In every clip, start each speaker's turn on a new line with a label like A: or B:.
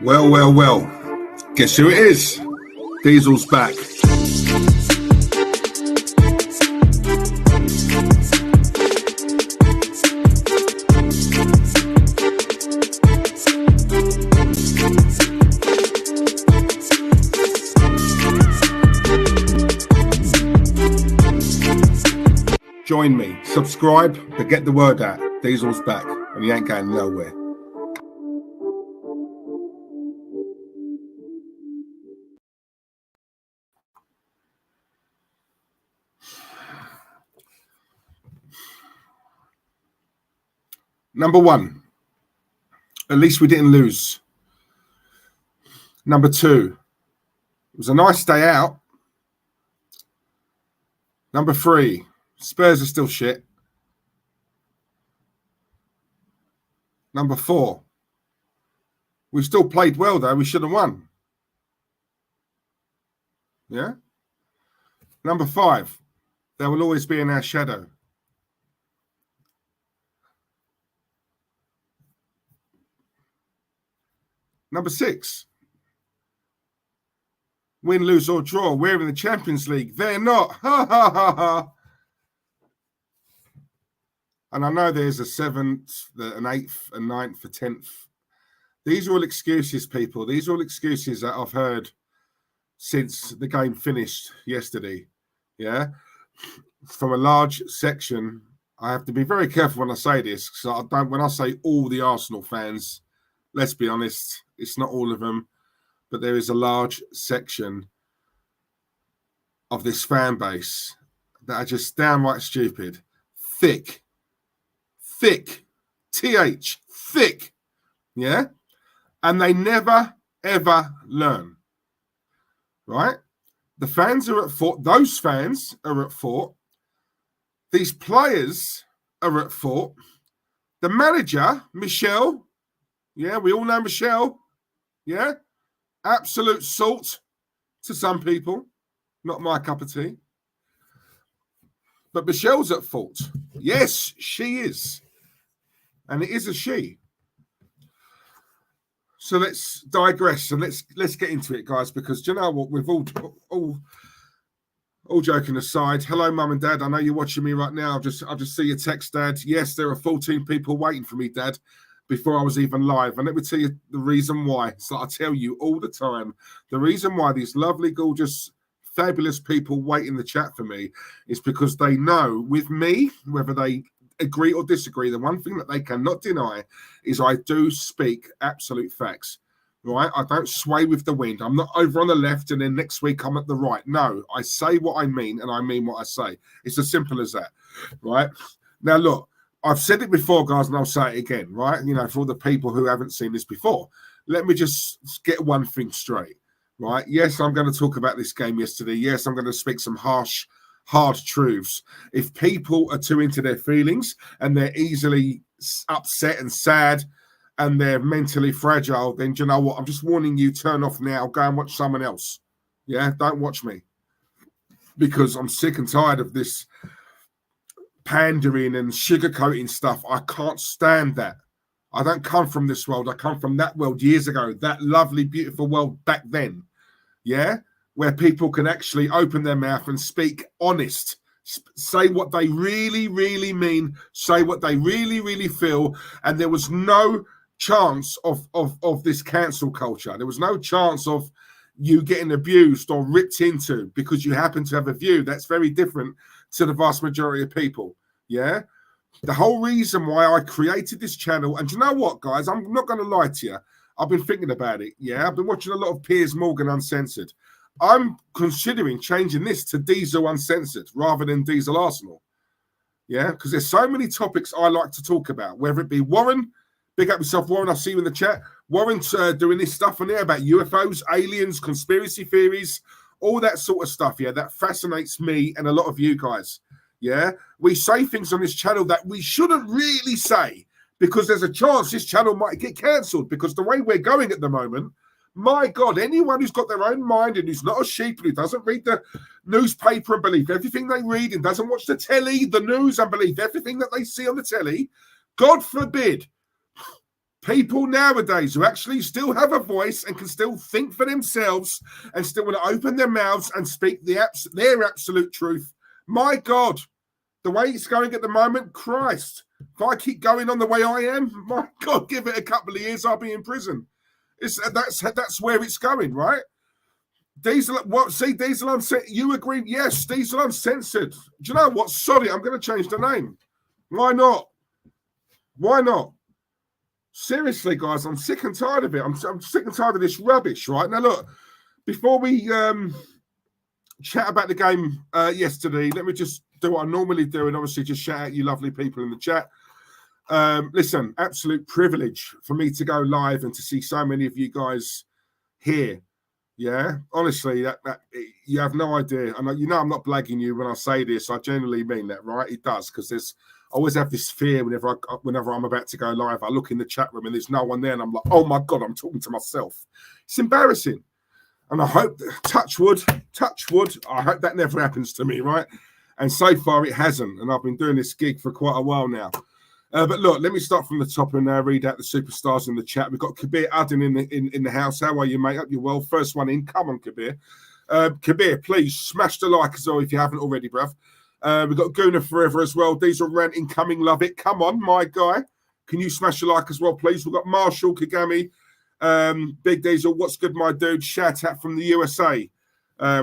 A: Well, well, well. Guess who it is? Diesel's back. Join me, subscribe, but get the word out. Diesel's back, and he ain't going nowhere. Number one, at least we didn't lose. Number two, it was a nice day out. Number three, Spurs are still shit. Number four, we still played well though. We should have won. Yeah. Number five, there will always be in our shadow. Number six, win, lose or draw. We're in the Champions League. They're not. Ha ha ha ha. And I know there's a 7th, an 8th, a 9th, a 10th. These are all excuses, people. These are all excuses that I've heard since the game finished yesterday. Yeah. From a large section, I have to be very careful when I say this, because when I say all the Arsenal fans, let's be honest, it's not all of them, but there is a large section of this fan base that are just downright stupid. Thick, thick, yeah? And they never, ever learn, right? The fans are at fault. Those fans are at fault. These players are at fault. The manager, Michelle, yeah, we all know Michelle, yeah? Absolute salt to some people. Not my cup of tea. But Michelle's at fault. Yes, she is. And it is a she. So let's digress and let's get into it, guys, because do you know what? We've all joking aside. Hello, Mum and Dad. I know you're watching me right now. I'll just see your text, Dad. Yes, there are 14 people waiting for me, Dad, before I was even live. And let me tell you the reason why. So I tell you all the time, the reason why these lovely, gorgeous, fabulous people wait in the chat for me is because they know with me, whether they agree or disagree, the one thing that they cannot deny is I do speak absolute facts, right? I don't sway with the wind. I'm not over on the left and then next week I'm at the right. No, I say what I mean and I mean what I say. It's as simple as that, right? Now, look, I've said it before, guys, and I'll say it again, right? You know, for all the people who haven't seen this before, let me just get one thing straight, right? Yes, I'm going to talk about this game yesterday. Yes, I'm going to speak some hard truths. If people are too into their feelings and they're easily upset and sad and they're mentally fragile, then do you know what? I'm just warning you, turn off now, go and watch someone else. Yeah, don't watch me. Because I'm sick and tired of this pandering and sugarcoating stuff. I can't stand that. I don't come from this world. I come from that world years ago, that lovely, beautiful world back then. Yeah? Where people can actually open their mouth and speak honest, say what they really, really mean, say what they really, really feel. And there was no chance of this cancel culture. There was no chance of you getting abused or ripped into because you happen to have a view that's very different to the vast majority of people. Yeah. The whole reason why I created this channel, and you know what, guys, I'm not going to lie to you. I've been thinking about it. Yeah. I've been watching a lot of Piers Morgan Uncensored. I'm considering changing this to Diesel Uncensored rather than Diesel Arsenal. Yeah, because there's so many topics I like to talk about, whether it be Warren, big up yourself, Warren, I'll see you in the chat. Warren's doing this stuff on there about UFOs, aliens, conspiracy theories, all that sort of stuff, yeah, that fascinates me and a lot of you guys. Yeah, we say things on this channel that we shouldn't really say because there's a chance this channel might get cancelled because the way we're going at the moment, my God, anyone who's got their own mind and who's not a sheep, who doesn't read the newspaper and believe everything they read and doesn't watch the telly, the news and believe everything that they see on the telly, God forbid, People nowadays who actually still have a voice and can still think for themselves and still want to open their mouths and speak their absolute truth. My God, the way it's going at the moment, Christ, if I keep going on the way I am, my God, give it a couple of years, I'll be in prison. That's where it's going, right? Diesel, what? See, Diesel Uncensored. You agree? Yes, Diesel Uncensored. Do you know what? Sorry, I'm going to change the name. Why not? Why not? Seriously, guys, I'm sick and tired of it. I'm sick and tired of this rubbish, right? Now, look, before we chat about the game yesterday, let me just do what I normally do and obviously just shout out you lovely people in the chat. Listen, absolute privilege for me to go live and to see so many of you guys here. Yeah, honestly, that you have no idea. And you know I'm not blagging you when I say this. I genuinely mean that, right? It does, because I always have this fear whenever I'm about to go live. I look in the chat room and there's no one there, and I'm like, oh my God, I'm talking to myself. It's embarrassing. And I hope, touch wood, I hope that never happens to me, right? And so far it hasn't. And I've been doing this gig for quite a while now. But look, let me start from the top and read out the superstars in the chat. We've got Kabir Uddin in the house. How are you, mate? Hope you're well. First one in. Come on, Kabir. Kabir, please smash the like as well if you haven't already, bruv. We've got Guna Forever as well. Diesel Rant incoming. Love it. Come on, my guy. Can you smash the like as well, please? We've got Marshall Kagami. Big Diesel, what's good, my dude? Shout out from the USA. I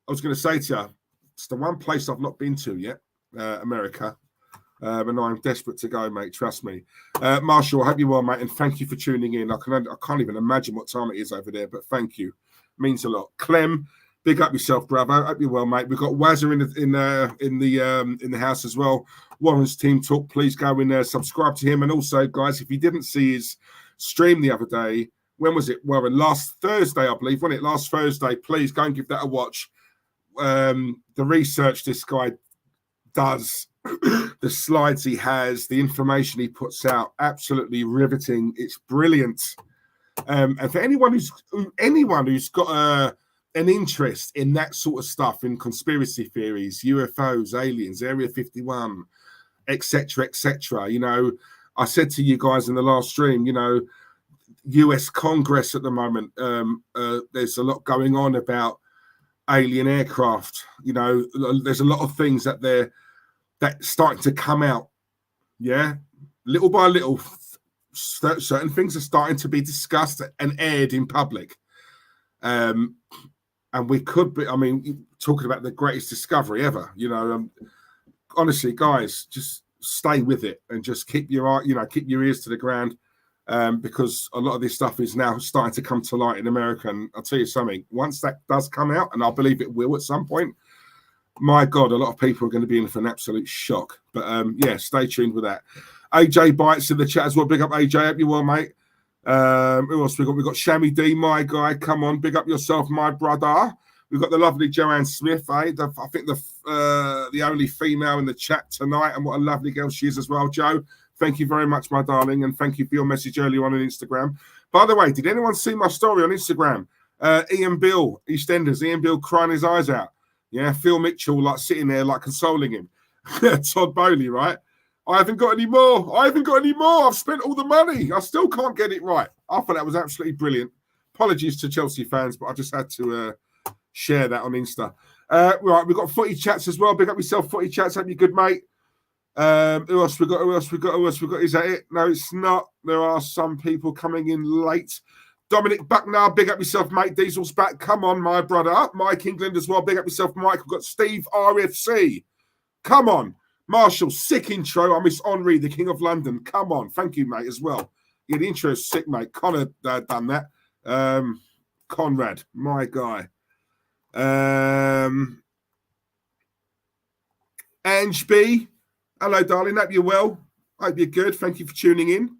A: was going to say to you, it's the one place I've not been to yet, America. And I'm desperate to go, mate. Trust me. Marshall, I hope you're well, mate, and thank you for tuning in. I can't even imagine what time it is over there, but thank you. Means a lot. Clem, big up yourself, brother. Hope you're well, mate. We've got Wazza in the house as well. Warren's Team Talk. Please go in there, subscribe to him, and also, guys, if you didn't see his stream the other day, when was it? Warren, last Thursday, I believe, wasn't it? Last Thursday. Please go and give that a watch. The research this guy does. The slides he has, the information he puts out, absolutely riveting. It's brilliant. And for anyone who's got an interest in that sort of stuff, in conspiracy theories, UFOs, aliens, Area 51, etc., you know, I said to you guys in the last stream, you know, US Congress at the moment, there's a lot going on about alien aircraft. You know, there's a lot of things that's starting to come out. Yeah, little by little, certain things are starting to be discussed and aired in public. And we could be, I mean, talking about the greatest discovery ever, you know, honestly, guys, just stay with it and just keep your ears to the ground, because a lot of this stuff is now starting to come to light in America. And I'll tell you something, once that does come out, and I believe it will at some point, my God, a lot of people are going to be in for an absolute shock. But yeah, stay tuned with that. AJ Bites in the chat as well. Big up AJ. Hope you're well, mate. Who else we got? We've got Shammy D, my guy. Come on, big up yourself, my brother. We've got the lovely Joanne Smith, eh? I think the only female in the chat tonight, and what a lovely girl she is as well, Joe. Thank you very much, my darling, and thank you for your message earlier on Instagram. By the way, did anyone see my story on Instagram? Ian Bill, EastEnders, Ian Bill crying his eyes out. Yeah, Phil Mitchell like sitting there like consoling him. Todd Bowley, right? I haven't got any more. I've spent all the money. I still can't get it right. I thought that was absolutely brilliant. Apologies to Chelsea fans, but I just had to share that on Insta. Right, we've got footy chats as well. Big up yourself, footy chats. Hope you're good, mate. Who else we got? Is that it? No, it's not. There are some people coming in late. Dominic Bucknell, big up yourself, mate. Diesel's back. Come on, my brother. Mike England as well. Big up yourself, Mike. We've got Steve RFC. Come on. Marshall, sick intro. I miss Henri, the King of London. Come on. Thank you, mate, as well. Yeah, the intro is sick, mate. Connor done that. Conrad, my guy. Ange B. Hello, darling. Hope you're well. Hope you're good. Thank you for tuning in.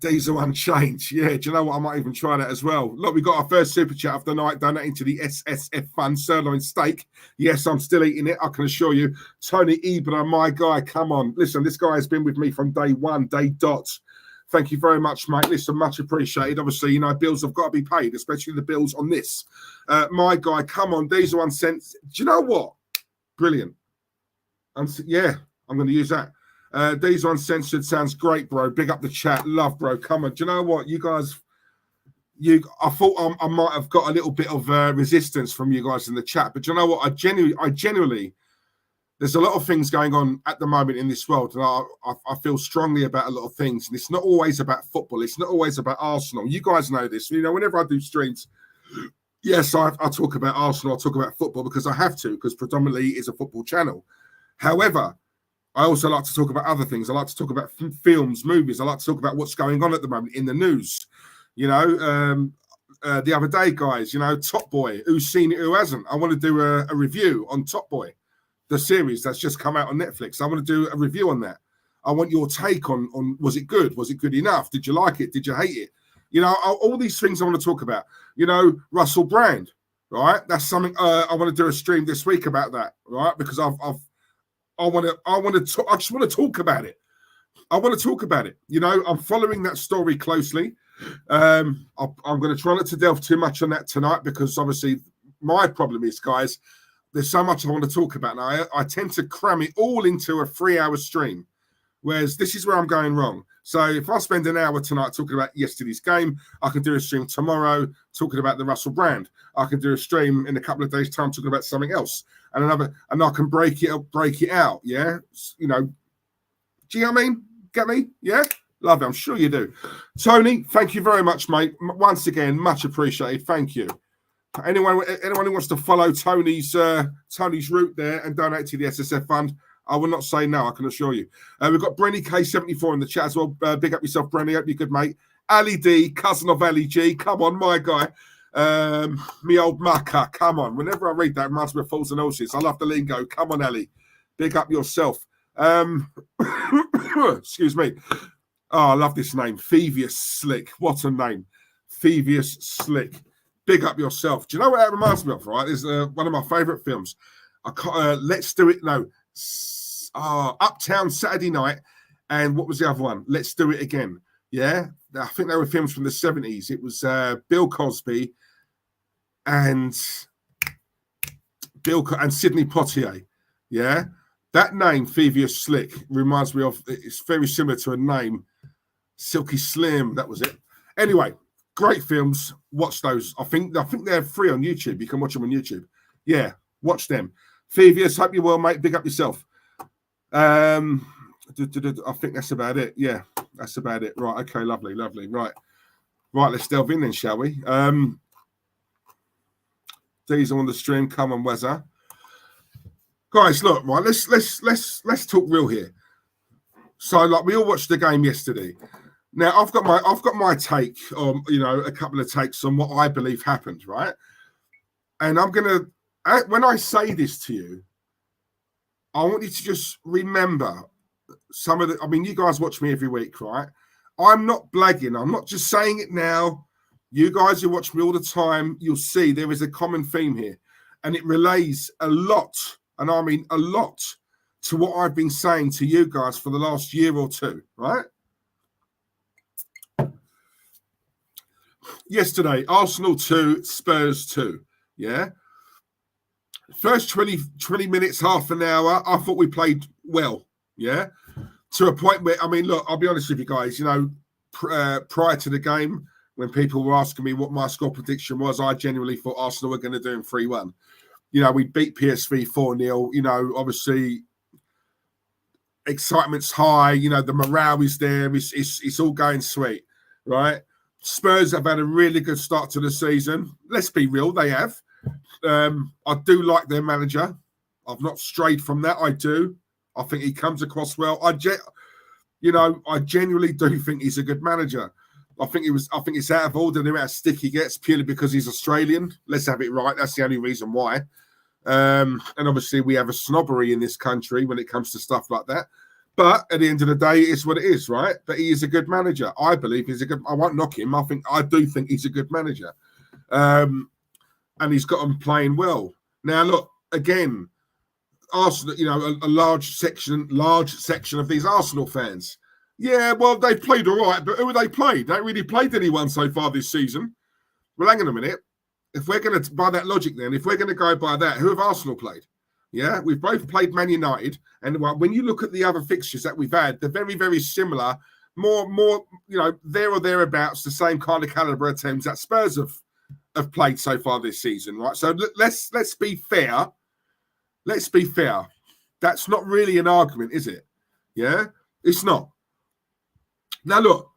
A: Diesel Unchanged. Yeah, do you know what? I might even try that as well. Look, we got our first super chat of the night donating to the SSF Fund sirloin steak. Yes, I'm still eating it, I can assure you. Tony Ibra, my guy, come on. Listen, this guy has been with me from day one, day dot. Thank you very much, mate. Listen, much appreciated. Obviously, you know, bills have got to be paid, especially the bills on this. My guy, come on. Diesel Unsensed. Do you know what? Brilliant. Yeah, I'm going to use that. These Uncensored sounds great, bro. Big up the chat. Love, bro. Come on. Do you know what? You guys, I thought I might have got a little bit of resistance from you guys in the chat, but do you know what? I genuinely, there's a lot of things going on at the moment in this world, and I feel strongly about a lot of things. And it's not always about football. It's not always about Arsenal. You guys know this. You know, whenever I do streams, yes, I talk about Arsenal. I talk about football because I have to, because predominantly it's a football channel. However, I also like to talk about other things. I like to talk about films, movies. I like to talk about what's going on at the moment in the news. You know, the other day, guys, you know, Top Boy, who's seen it, who hasn't? I want to do a review on Top Boy, the series that's just come out on Netflix. I want to do a review on that. I want your take on was it good? Was it good enough? Did you like it? Did you hate it? You know, all these things I want to talk about. You know, Russell Brand, right? That's something I want to do a stream this week about that, right? Because I just want to talk about it. I want to talk about it. You know, I'm following that story closely. I'm going to try not to delve too much on that tonight, because obviously my problem is, guys, there's so much I want to talk about. Now, I tend to cram it all into a 3-hour stream, whereas this is where I'm going wrong. So if I spend an hour tonight talking about yesterday's game, I can do a stream tomorrow talking about the Russell Brand. I can do a stream in a couple of days' time talking about something else, and I can break it out. Yeah, you know, do you know what I mean? Get me? Yeah. Love it. I'm sure you do. Tony, thank you very much, mate. Once again, much appreciated. Thank you. Anyone who wants to follow Tony's route there and donate to the SSF fund, I will not say no, I can assure you. We've got Brenny K74 in the chat as well. Big up yourself, Brenny. Hope you're good, mate. Ali D, cousin of Ali G. Come on, my guy. Me old mucker. Come on. Whenever I read that, it reminds me of Fools and Horses. I love the lingo. Come on, Ali. Big up yourself. Excuse me. Oh, I love this name. Thievius Slick. What a name. Thievius Slick. Big up yourself. Do you know what that reminds me of, right? It's one of my favourite films. Let's Do It. No. Uptown Saturday Night. And what was the other one? Let's Do It Again. Yeah. I think they were films from the 70s. It was Bill Cosby and Sidney Poitier. Yeah. That name, Thievius Slick, reminds me of, it's very similar to a name, Silky Slim. That was it. Anyway, great films. Watch those. I think they're free on YouTube. You can watch them on YouTube. Yeah, watch them. Thievius, hope you're well, mate. Big up yourself. I think that's about it. Yeah, that's about it. Right. Okay. Lovely. Right. Let's delve in then, shall we? These are on the stream. Come on, Wezza. Guys, look, right. Let's talk real here. So, like, we all watched the game yesterday. Now, I've got my take on, you know, a couple of takes on what I believe happened, right? And I'm gonna, when I say this to you, I want you to just remember some of the. I mean, you guys watch me every week, right? I'm not blagging. I'm not just saying it now. You guys who watch me all the time, you'll see there is a common theme here, and it relays a lot. And I mean a lot, to what I've been saying to you guys for the last year or two, right? Yesterday, Arsenal 2, Spurs 2, yeah? First 20 minutes, half an hour, I thought we played well, yeah? To a point where, I mean, look, I'll be honest with you guys, you know, prior to the game, when people were asking me what my score prediction was, I genuinely thought Arsenal were going to do in 3-1. You know, we beat PSV 4-0. You know, obviously, excitement's high. You know, the morale is there. It's all going sweet, right? Spurs have had a really good start to the season. Let's be real, they have. I do like their manager. I've not strayed from that. I do. I think he comes across well. I genuinely do think he's a good manager. I think it's out of order the amount of stick he gets purely because he's Australian. Let's have it right. That's the only reason why. And obviously we have a snobbery in this country when it comes to stuff like that. But at the end of the day, it's what it is, right? But he is a good manager. I believe he's a good. I won't knock him. I do think he's a good manager, and he's got them playing well. Now, look again, Arsenal. You know, a large section of these Arsenal fans. Yeah, well, they played all right, but who have they played? They ain't really played anyone so far this season. Well, hang on a minute. If we're going to, by that logic then, if we're going to go by that, who have Arsenal played? Yeah, we've both played Man United, and when you look at the other fixtures that we've had, they're very, very similar. More, there or thereabouts, the same kind of caliber of teams that Spurs have played so far this season, right? So let's be fair. Let's be fair. That's not really an argument, is it? Yeah, it's not. Now look,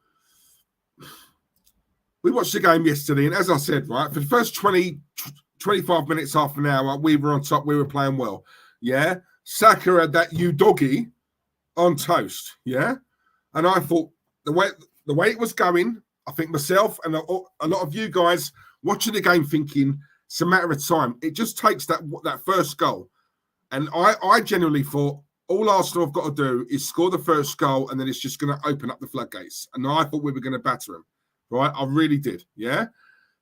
A: we watched the game yesterday, and as I said, right, for the first 25 minutes, half an hour, we were on top. We were playing well. Yeah, Saka had that you doggy on toast. Yeah, and I thought the way it was going, I think myself and a lot of you guys watching the game thinking it's a matter of time. It just takes that first goal. And I genuinely thought all Arsenal have got to do is score the first goal, and then it's just going to open up the floodgates. And I thought we were going to batter them, right? I really did, yeah?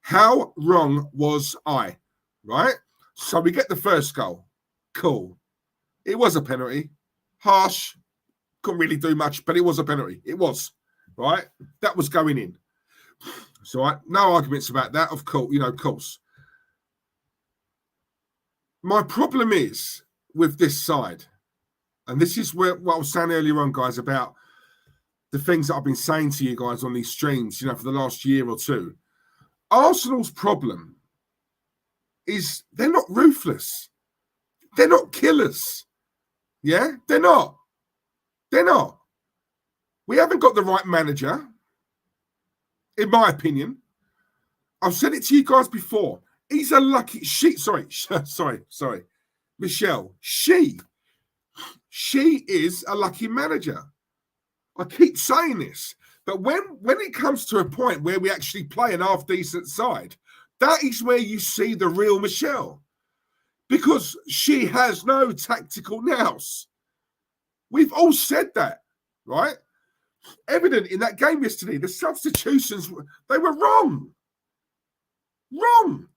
A: How wrong was I, right? So we get the first goal. Cool. It was a penalty. Harsh. Couldn't really do much, but it was a penalty. It was, right? That was going in. So no arguments about that, of course. My problem is with this side, and this is what I was saying earlier on, guys, about the things that I've been saying to you guys on these streams, for the last year or two. Arsenal's problem is they're not ruthless. They're not killers. Yeah, they're not. They're not. We haven't got the right manager, in my opinion. I've said it to you guys before. He's a lucky sorry, Michelle. She is a lucky manager. I keep saying this, but when it comes to a point where we actually play an half-decent side, that is where you see the real Michelle, because she has no tactical nous. We've all said that, right? Evident in that game yesterday, the substitutions, they were wrong. Wrong.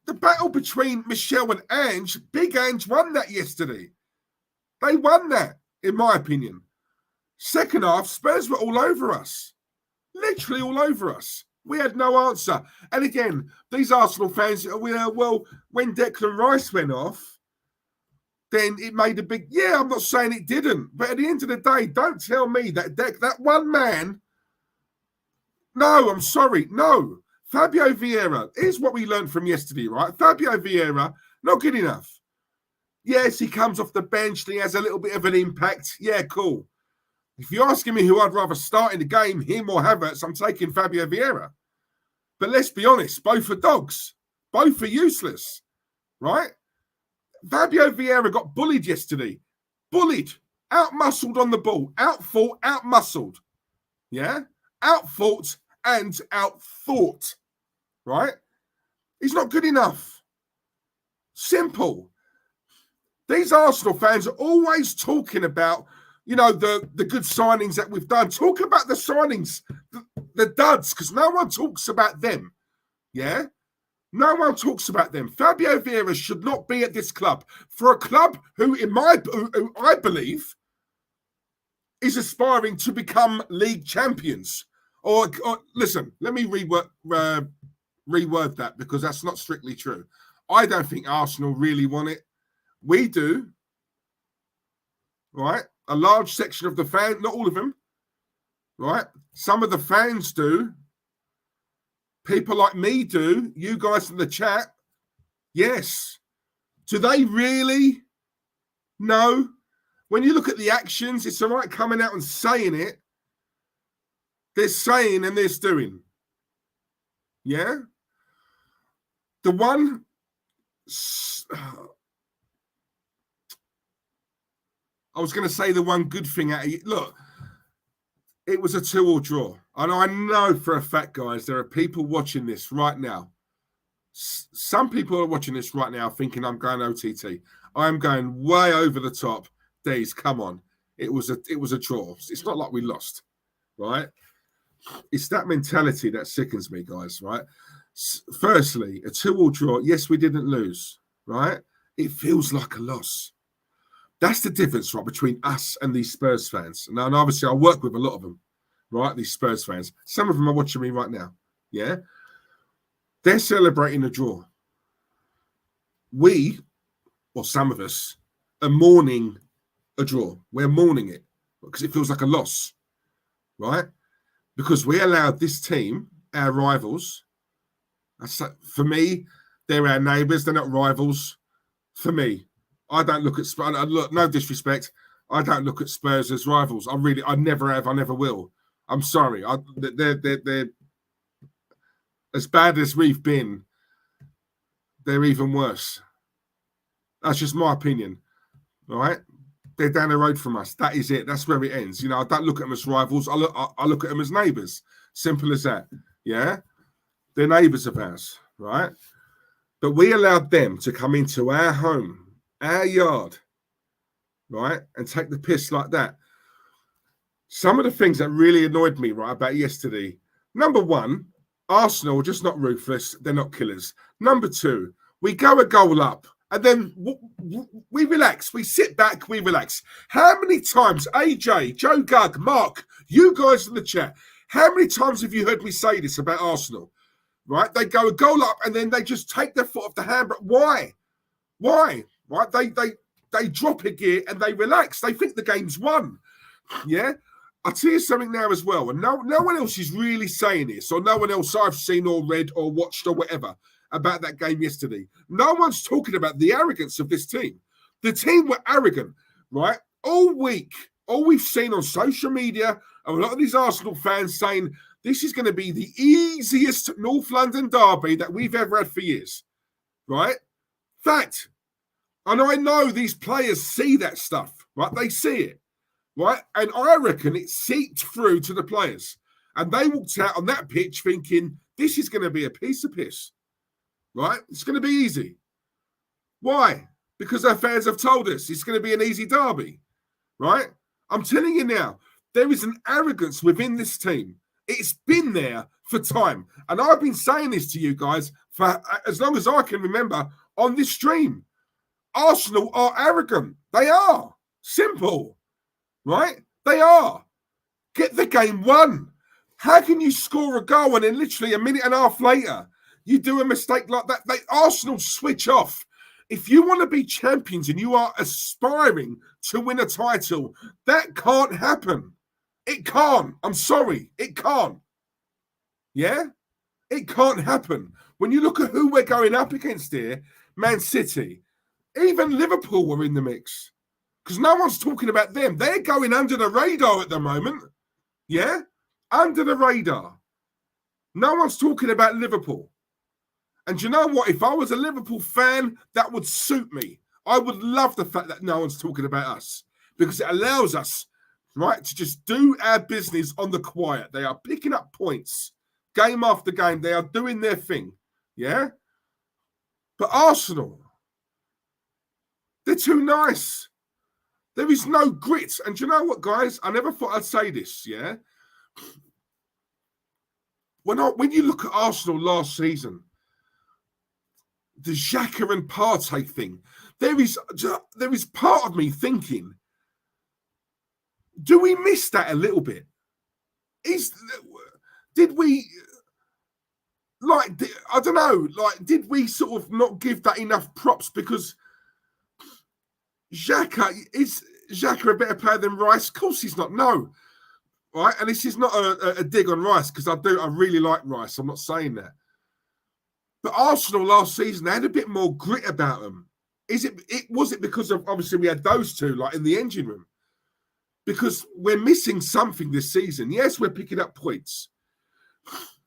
A: The battle between Michelle and Ange, Big Ange won that yesterday. They won that, in my opinion. Second half, Spurs were all over us. Literally all over us. We had no answer. And again, these Arsenal fans, well, when Declan Rice went off, then it made a big... Yeah, I'm not saying it didn't. But at the end of the day, don't tell me that one man... No, I'm sorry. No. Fabio Vieira, here's what we learned from yesterday, right? Fabio Vieira, not good enough. Yes, he comes off the bench and he has a little bit of an impact. Yeah, cool. If you're asking me who I'd rather start in the game, him or Havertz, I'm taking Fabio Vieira. But let's be honest, both are dogs. Both are useless, right? Fabio Vieira got bullied yesterday. Bullied. Out-muscled on the ball. Out-fought, out-muscled. Yeah? Out-fought and out-thought. Right? He's not good enough. Simple. These Arsenal fans are always talking about, the good signings that we've done. Talk about the signings, the duds, because no one talks about them. Yeah? No one talks about them. Fabio Vieira should not be at this club. For a club who I believe is aspiring to become league champions. Or listen, let me reword that, because that's not strictly true. I don't think Arsenal really want it. We do. Right? A large section of the fans, not all of them. Right? Some of the fans do. People like me do. You guys in the chat. Yes. Do they really? No. When you look at the actions, it's all right coming out and saying it. They're saying and they're doing. Yeah? The one... I was going to say the one good thing out of it. Look, it was a 2-2 draw. And I know for a fact, guys, there are people watching this right now. Some people are watching this right now thinking I'm going OTT. I'm going way over the top. Days, come on. It was a draw. It's not like we lost, right? It's that mentality that sickens me, guys, right? Firstly, a 2-2 draw. Yes, we didn't lose, right? It feels like a loss. That's the difference, right, between us and these Spurs fans. Now, and obviously, I work with a lot of them, right, these Spurs fans. Some of them are watching me right now, yeah? They're celebrating a draw. We or some of us, are mourning a draw. We're mourning it because it feels like a loss, right? Because we allowed this team, our rivals, for me, they're our neighbours. They're not rivals. For me, I don't look at Spurs. Look, no disrespect. I don't look at Spurs as rivals. I never have. I never will. I'm sorry. They're as bad as we've been. They're even worse. That's just my opinion. All right, they're down the road from us. That is it. That's where it ends. You know, I don't look at them as rivals. I look at them as neighbours. Simple as that. Yeah, they're neighbours of ours, right? But we allowed them to come into our home, our yard, right, and take the piss like that. Some of the things that really annoyed me, right, about yesterday. Number one, Arsenal are just not ruthless. They're not killers. Number two, we go a goal up. And then we relax. We sit back. We relax. How many times, AJ, Joe Gugg, Mark, you guys in the chat, how many times have you heard me say this about Arsenal? Right? They go a goal up and then they just take their foot off the handbrake. Why? Why? Right? They drop a gear and they relax. They think the game's won. Yeah? I'll tell you something now as well. And no one else is really saying this, or no one else I've seen or read or watched or whatever about that game yesterday. No one's talking about the arrogance of this team. The team were arrogant, right? All week, all we've seen on social media, and a lot of these Arsenal fans saying this is going to be the easiest North London derby that we've ever had for years, right? Fact. And I know these players see that stuff, right? They see it, right? And I reckon it seeped through to the players. And they walked out on that pitch thinking, this is going to be a piece of piss. Right? It's going to be easy. Why? Because our fans have told us it's going to be an easy derby. Right? I'm telling you now, there is an arrogance within this team. It's been there for time. And I've been saying this to you guys for as long as I can remember on this stream. Arsenal are arrogant. They are. Simple. Right? They are. Get the game won. How can you score a goal and then literally a minute and a half later you do a mistake like that? Arsenal switch off. If you want to be champions and you are aspiring to win a title, that can't happen. It can't. I'm sorry. It can't. Yeah? It can't happen. When you look at who we're going up against here, Man City, even Liverpool were in the mix. Because no one's talking about them. They're going under the radar at the moment. Yeah? Under the radar. No one's talking about Liverpool. And you know what? If I was a Liverpool fan, that would suit me. I would love the fact that no one's talking about us because it allows us, right, to just do our business on the quiet. They are picking up points game after game. They are doing their thing. Yeah? But Arsenal, they're too nice. There is no grit. And you know what, guys? I never thought I'd say this, yeah? When you look at Arsenal last season, the Xhaka and Partey thing, there is part of me thinking, do we miss that a little bit? Did we, I don't know, did we sort of not give that enough props? Because is Xhaka a better player than Rice? Of course he's not, no. Right? And this is not a dig on Rice, because I really like Rice. I'm not saying that. But Arsenal last season, they had a bit more grit about them. Was it because of, obviously, we had those two, like in the engine room? Because we're missing something this season. Yes, we're picking up points.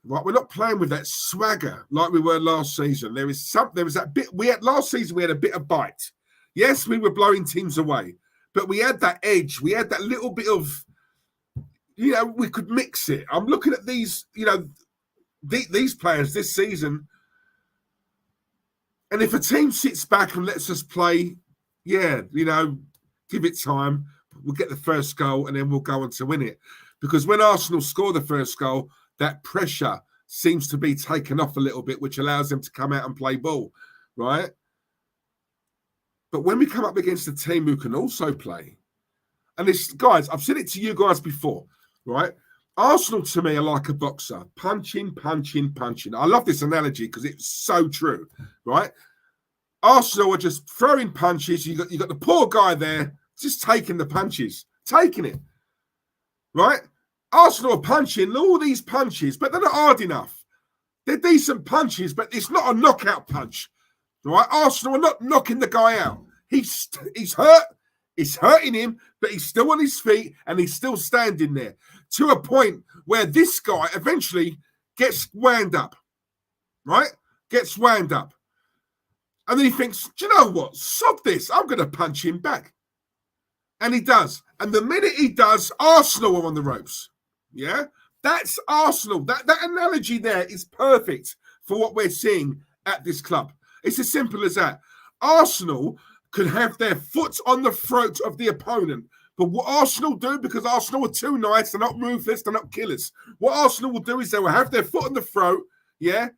A: Right, we're not playing with that swagger like we were last season. There was that bit. Last season, we had a bit of bite. Yes, we were blowing teams away, but we had that edge. We had that little bit of, we could mix it. I'm looking at these, these players this season. And if a team sits back and lets us play, give it time. We'll get the first goal and then we'll go on to win it. Because when Arsenal score the first goal, that pressure seems to be taken off a little bit, which allows them to come out and play ball, right? But when we come up against a team who can also play, and this, guys, I've said it to you guys before, right? Arsenal to me are like a boxer, punching. I love this analogy because it's so true, right? Arsenal are just throwing punches. You got the poor guy there just taking the punches, taking it, right? Arsenal are punching all these punches, but they're not hard enough. They're decent punches, but it's not a knockout punch, right? Arsenal are not knocking the guy out. He's hurt. It's hurting him, but he's still on his feet and he's still standing there to a point where this guy eventually gets wound up, right? Gets wound up. And then he thinks, do you know what? Sod this. I'm going to punch him back. And he does. And the minute he does, Arsenal are on the ropes. Yeah? That's Arsenal. That analogy there is perfect for what we're seeing at this club. It's as simple as that. Arsenal could have their foot on the throat of the opponent. But what Arsenal do, because Arsenal are too nice, they're not ruthless, they're not killers. What Arsenal will do is they will have their foot on the throat, yeah,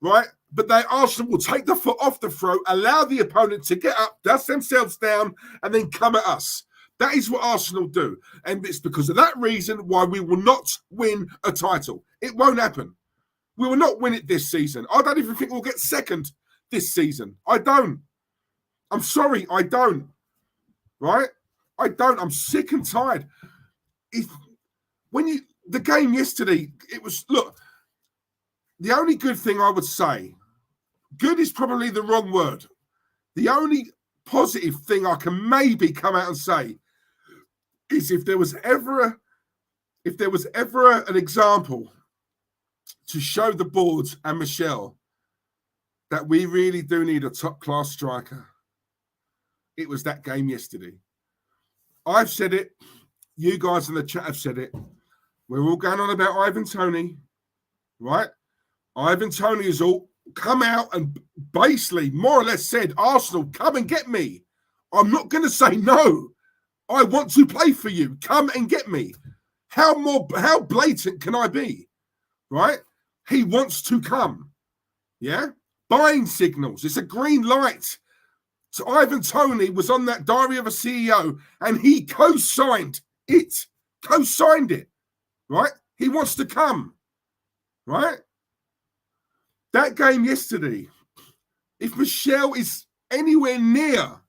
A: right? But Arsenal will take the foot off the throat, allow the opponent to get up, dust themselves down, and then come at us. That is what Arsenal do. And it's because of that reason why we will not win a title. It won't happen. We will not win it this season. I don't even think we'll get second this season. I don't. I'm sorry, I don't. Right? I don't. I'm sick and tired. The game yesterday, it was, look, the only good thing I would say, good is probably the wrong word. The only positive thing I can maybe come out and say is if there was ever an example to show the board and Michelle that we really do need a top-class striker, it was that game yesterday. I've said it. You guys in the chat have said it. We're all going on about Ivan Toney, right? Ivan Toney has all come out and basically more or less said, Arsenal, come and get me. I'm not going to say no. I want to play for you. Come and get me. How blatant can I be? Right? He wants to come. Yeah? Buying signals. It's a green light. So Ivan Toney was on that Diary of a CEO and he co-signed it. Co-signed it. Right? He wants to come. Right? That game yesterday, if Michelle is anywhere near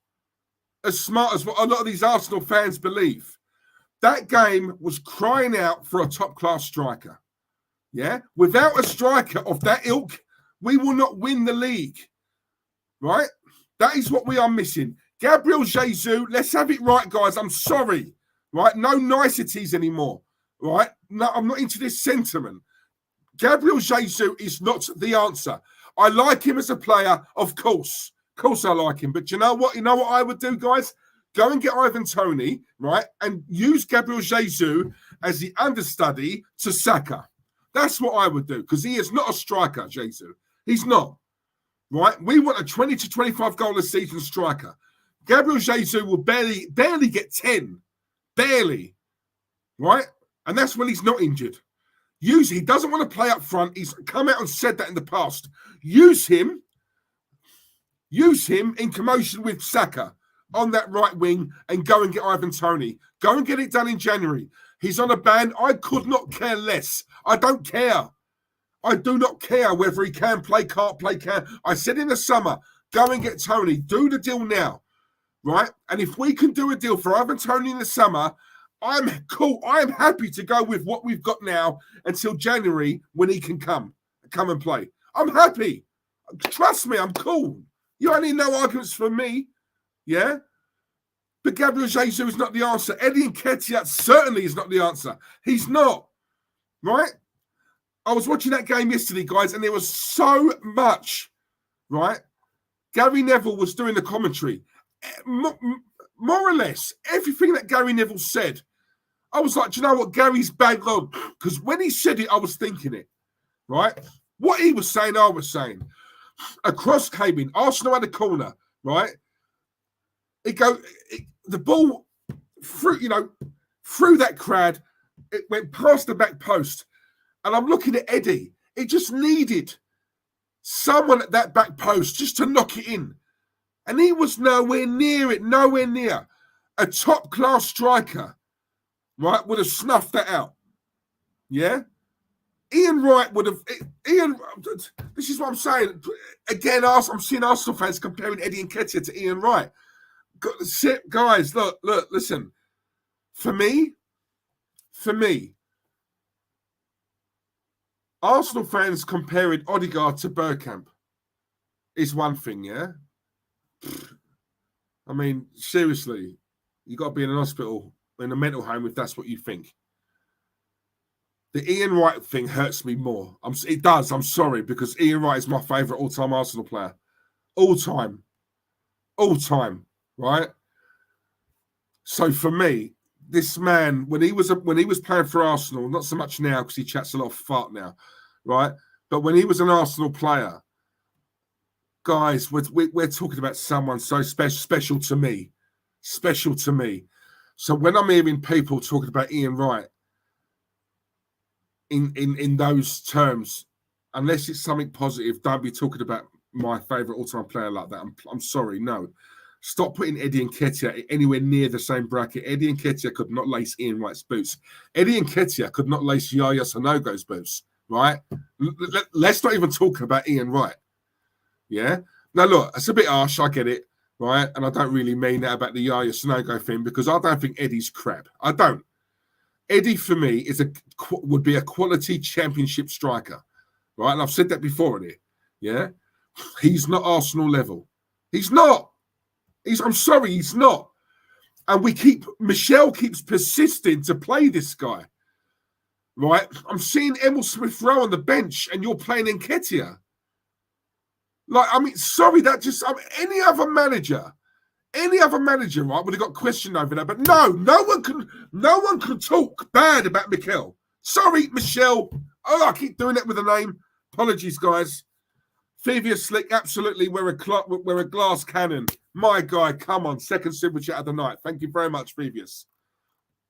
A: as smart as what a lot of these Arsenal fans believe, that game was crying out for a top-class striker. Yeah? Without a striker of that ilk, we will not win the league. Right? That is what we are missing. Gabriel Jesus, let's have it right, guys. I'm sorry. Right? No niceties anymore. Right? No, I'm not into this sentiment. Gabriel Jesus is not the answer. I like him as a player, of course. Of course I like him. But you know what? You know what I would do, guys? Go and get Ivan Toney, right? And use Gabriel Jesus as the understudy to Saka. That's what I would do, because he is not a striker, Jesus. He's not. Right? We want a 20 to 25 goal a season striker. Gabriel Jesus will barely get 10. Barely. Right? And that's when he's not injured. He doesn't want to play up front. He's come out and said that in the past. Use him in commotion with Saka on that right wing and go and get Ivan Toney. Go and get it done in January. He's on a ban. I could not care less. I don't care. I do not care whether he can play, can't play, can. I said in the summer, go and get Toney. Do the deal now, right? And if we can do a deal for Ivan Toney in the summer, I'm cool. I'm happy to go with what we've got now until January when he can come and play. I'm happy. Trust me, I'm cool. You only know arguments from me, yeah? But Gabriel Jesus is not the answer. Eddie Nketiah certainly is not the answer. He's not, right? I was watching that game yesterday, guys, and there was so much, right? Gary Neville was doing the commentary. More or less, everything that Gary Neville said, I was like, do you know what? Gary's bang on. Because when he said it, I was thinking it, right? What he was saying, I was saying. A cross came in. Arsenal had a corner, right? The ball through that crowd. It went past the back post. And I'm looking at Eddie. It just needed someone at that back post just to knock it in. And he was nowhere near it, nowhere near. A top-class striker, right, would have snuffed that out. Yeah? Ian Wright would have. Ian, this is what I'm saying. Again, I'm seeing Arsenal fans comparing Eddie Nketiah to Ian Wright. Guys, look, listen. For me, Arsenal fans comparing Odegaard to Bergkamp is one thing, yeah? I mean, seriously, you got to be in an hospital, in a mental home if that's what you think. The Ian Wright thing hurts me more. It does, I'm sorry, because Ian Wright is my favourite all-time Arsenal player. All time, right? So for me, this man, when he was playing for Arsenal, not so much now because he chats a lot of fart now, right? But when he was an Arsenal player, guys, we're talking about someone so special to me. So when I'm hearing people talking about Ian Wright in those terms, unless it's something positive, don't be talking about my favourite all-time player like that. I'm sorry, no. Stop putting Eddie Nketiah anywhere near the same bracket. Eddie Nketiah could not lace Ian Wright's boots. Eddie Nketiah could not lace Yaya Sanogo's boots, right? Let's not even talk about Ian Wright. Yeah? Now, look, it's a bit harsh, I get it, right? And I don't really mean that about the Yaya Sanogo thing because I don't think Eddie's crap. I don't. Eddie, for me, would be a quality championship striker, right? And I've said that before in it, yeah? He's not Arsenal level. He's not. I'm sorry, he's not. And Michelle keeps persisting to play this guy. Right? I'm seeing Emil Smith-Rowe on the bench and you're playing Nketiah. Sorry, any other manager, right, would have got questioned over that. But no one can talk bad about Mikel. Sorry, Michelle. Oh, I keep doing it with a name. Apologies, guys. Phoebus Slick, absolutely, we're a glass cannon. My guy, come on, second super chat of the night. Thank you very much, Phoebus.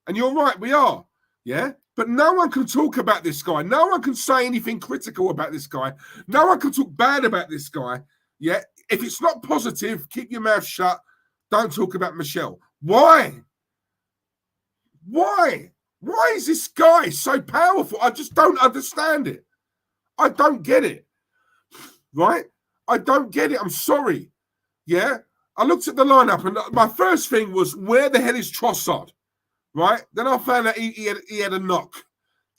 A: And you're right, we are, yeah? But no one can talk about this guy. No one can say anything critical about this guy. No one can talk bad about this guy, yeah? If it's not positive, keep your mouth shut. Don't talk about Michelle. Why? Why is this guy so powerful? I just don't understand it. I don't get it. Right? I don't get it. I'm sorry. Yeah? I looked at the lineup and my first thing was, where the hell is Trossard? Right? Then I found out he had a knock.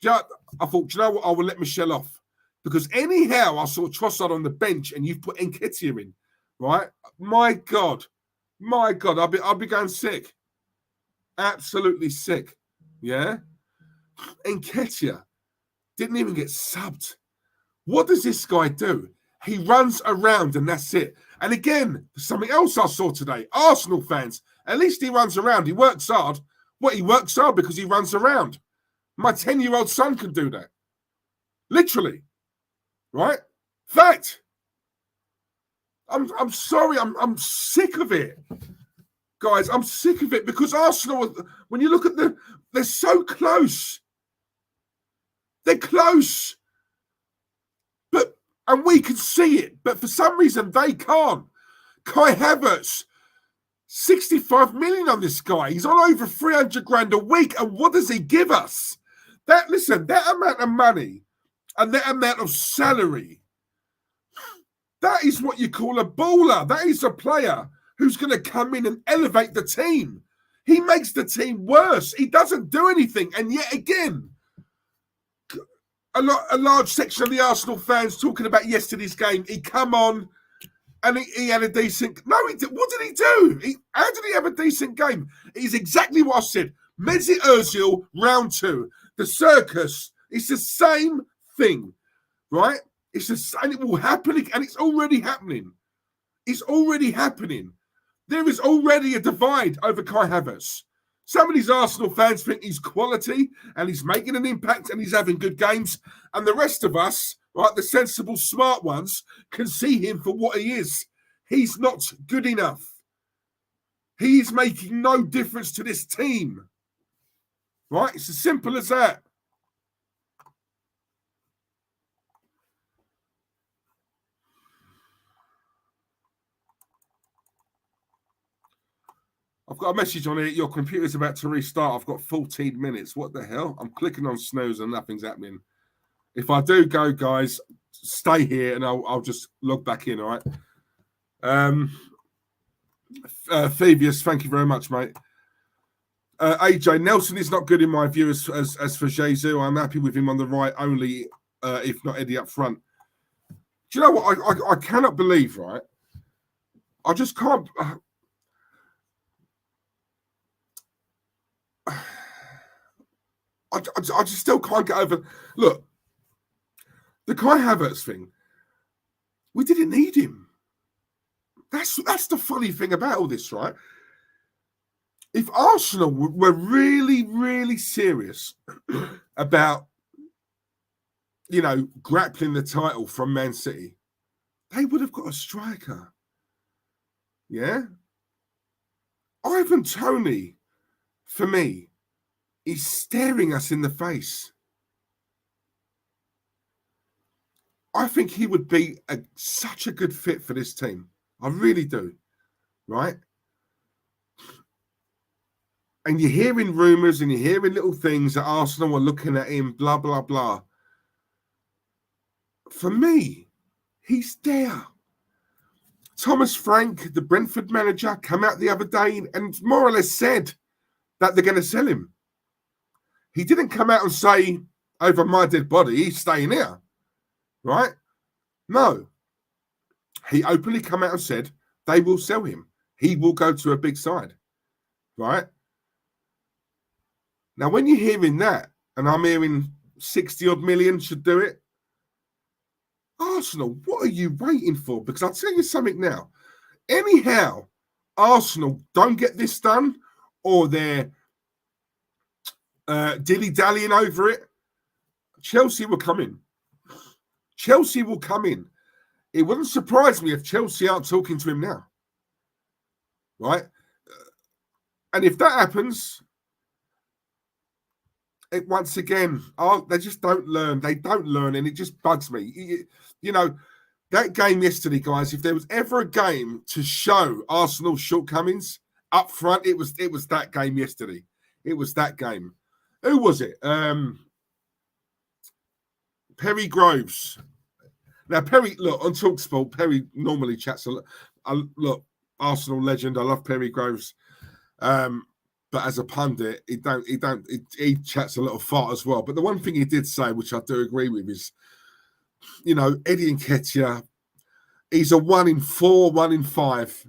A: I thought, do you know what? I will let Michelle off. Because anyhow, I saw Trossard on the bench and you've put Nketiah in. Right? My God, I'll be going sick. Absolutely sick. Yeah? Nketiah didn't even get subbed. What does this guy do? He runs around and that's it. And again, something else I saw today. Arsenal fans, at least he runs around. He works hard. He works hard because he runs around. My 10-year-old son can do that. Literally. Right? Fact. I'm sorry. I'm sick of it. Guys, I'm sick of it because Arsenal, when you look at they're so close. They're close. And we can see it, but for some reason they can't. Kai Havertz, 65 million on this guy. He's on over 300 grand a week. And what does he give us? That amount of money and that amount of salary, that is what you call a baller. That is a player who's going to come in and elevate the team. He makes the team worse. He doesn't do anything. And yet again, a large section of the Arsenal fans talking about yesterday's game. He come on and he had a decent... No, what did he do? How did he have a decent game? It's exactly what I said. Mesut Ozil, round 2. The circus. It's the same thing, right? It's the same. It will happen, and it's already happening. It's already happening. There is already a divide over Kai Havertz. Some of these Arsenal fans think he's quality and he's making an impact and he's having good games. And the rest of us, right, the sensible, smart ones, can see him for what he is. He's not good enough. He's making no difference to this team. Right? It's as simple as that. I've got a message on it. Your computer's about to restart. I've got 14 minutes. What the hell? I'm clicking on snooze and nothing's happening. If I do go, guys, stay here and I'll just log back in, all right? Phoebius, thank you very much, mate. AJ, Nelson is not good in my view as for Jesus. I'm happy with him on the right only, if not Eddie up front. Do you know what? I cannot believe, right? I just can't. I just still can't get over. Look, the Kai Havertz thing. We didn't need him. That's the funny thing about all this, right? If Arsenal were really, really serious about, grappling the title from Man City, they would have got a striker. Yeah? Ivan Toney, for me, is staring us in the face. I think he would be such a good fit for this team. I really do. Right? And you're hearing rumours and you're hearing little things that Arsenal are looking at him, blah, blah, blah. For me, he's there. Thomas Frank, the Brentford manager, came out the other day and more or less said that they're going to sell him. He didn't come out and say, over my dead body, he's staying here. Right? No. He openly came out and said they will sell him. He will go to a big side. Right? Now, when you're hearing that, and I'm hearing 60-odd million should do it, Arsenal, what are you waiting for? Because I'll tell you something now. Anyhow, Arsenal don't get this done, or they're dilly-dallying over it, Chelsea will come in. Chelsea will come in. It wouldn't surprise me if Chelsea aren't talking to him now. Right? And if that happens, once again, they just don't learn. They don't learn, and it just bugs me. That game yesterday, guys, if there was ever a game to show Arsenal's shortcomings up front, it was that game yesterday. It was that game. Who was it? Perry Groves. Now, Perry, look, on TalkSport, Perry normally chats a lot. Look, Arsenal legend. I love Perry Groves. But as a pundit, he chats a little fart as well. But the one thing he did say, which I do agree with, is, Eddie Nketiah, he's a 1 in 4, 1 in 5.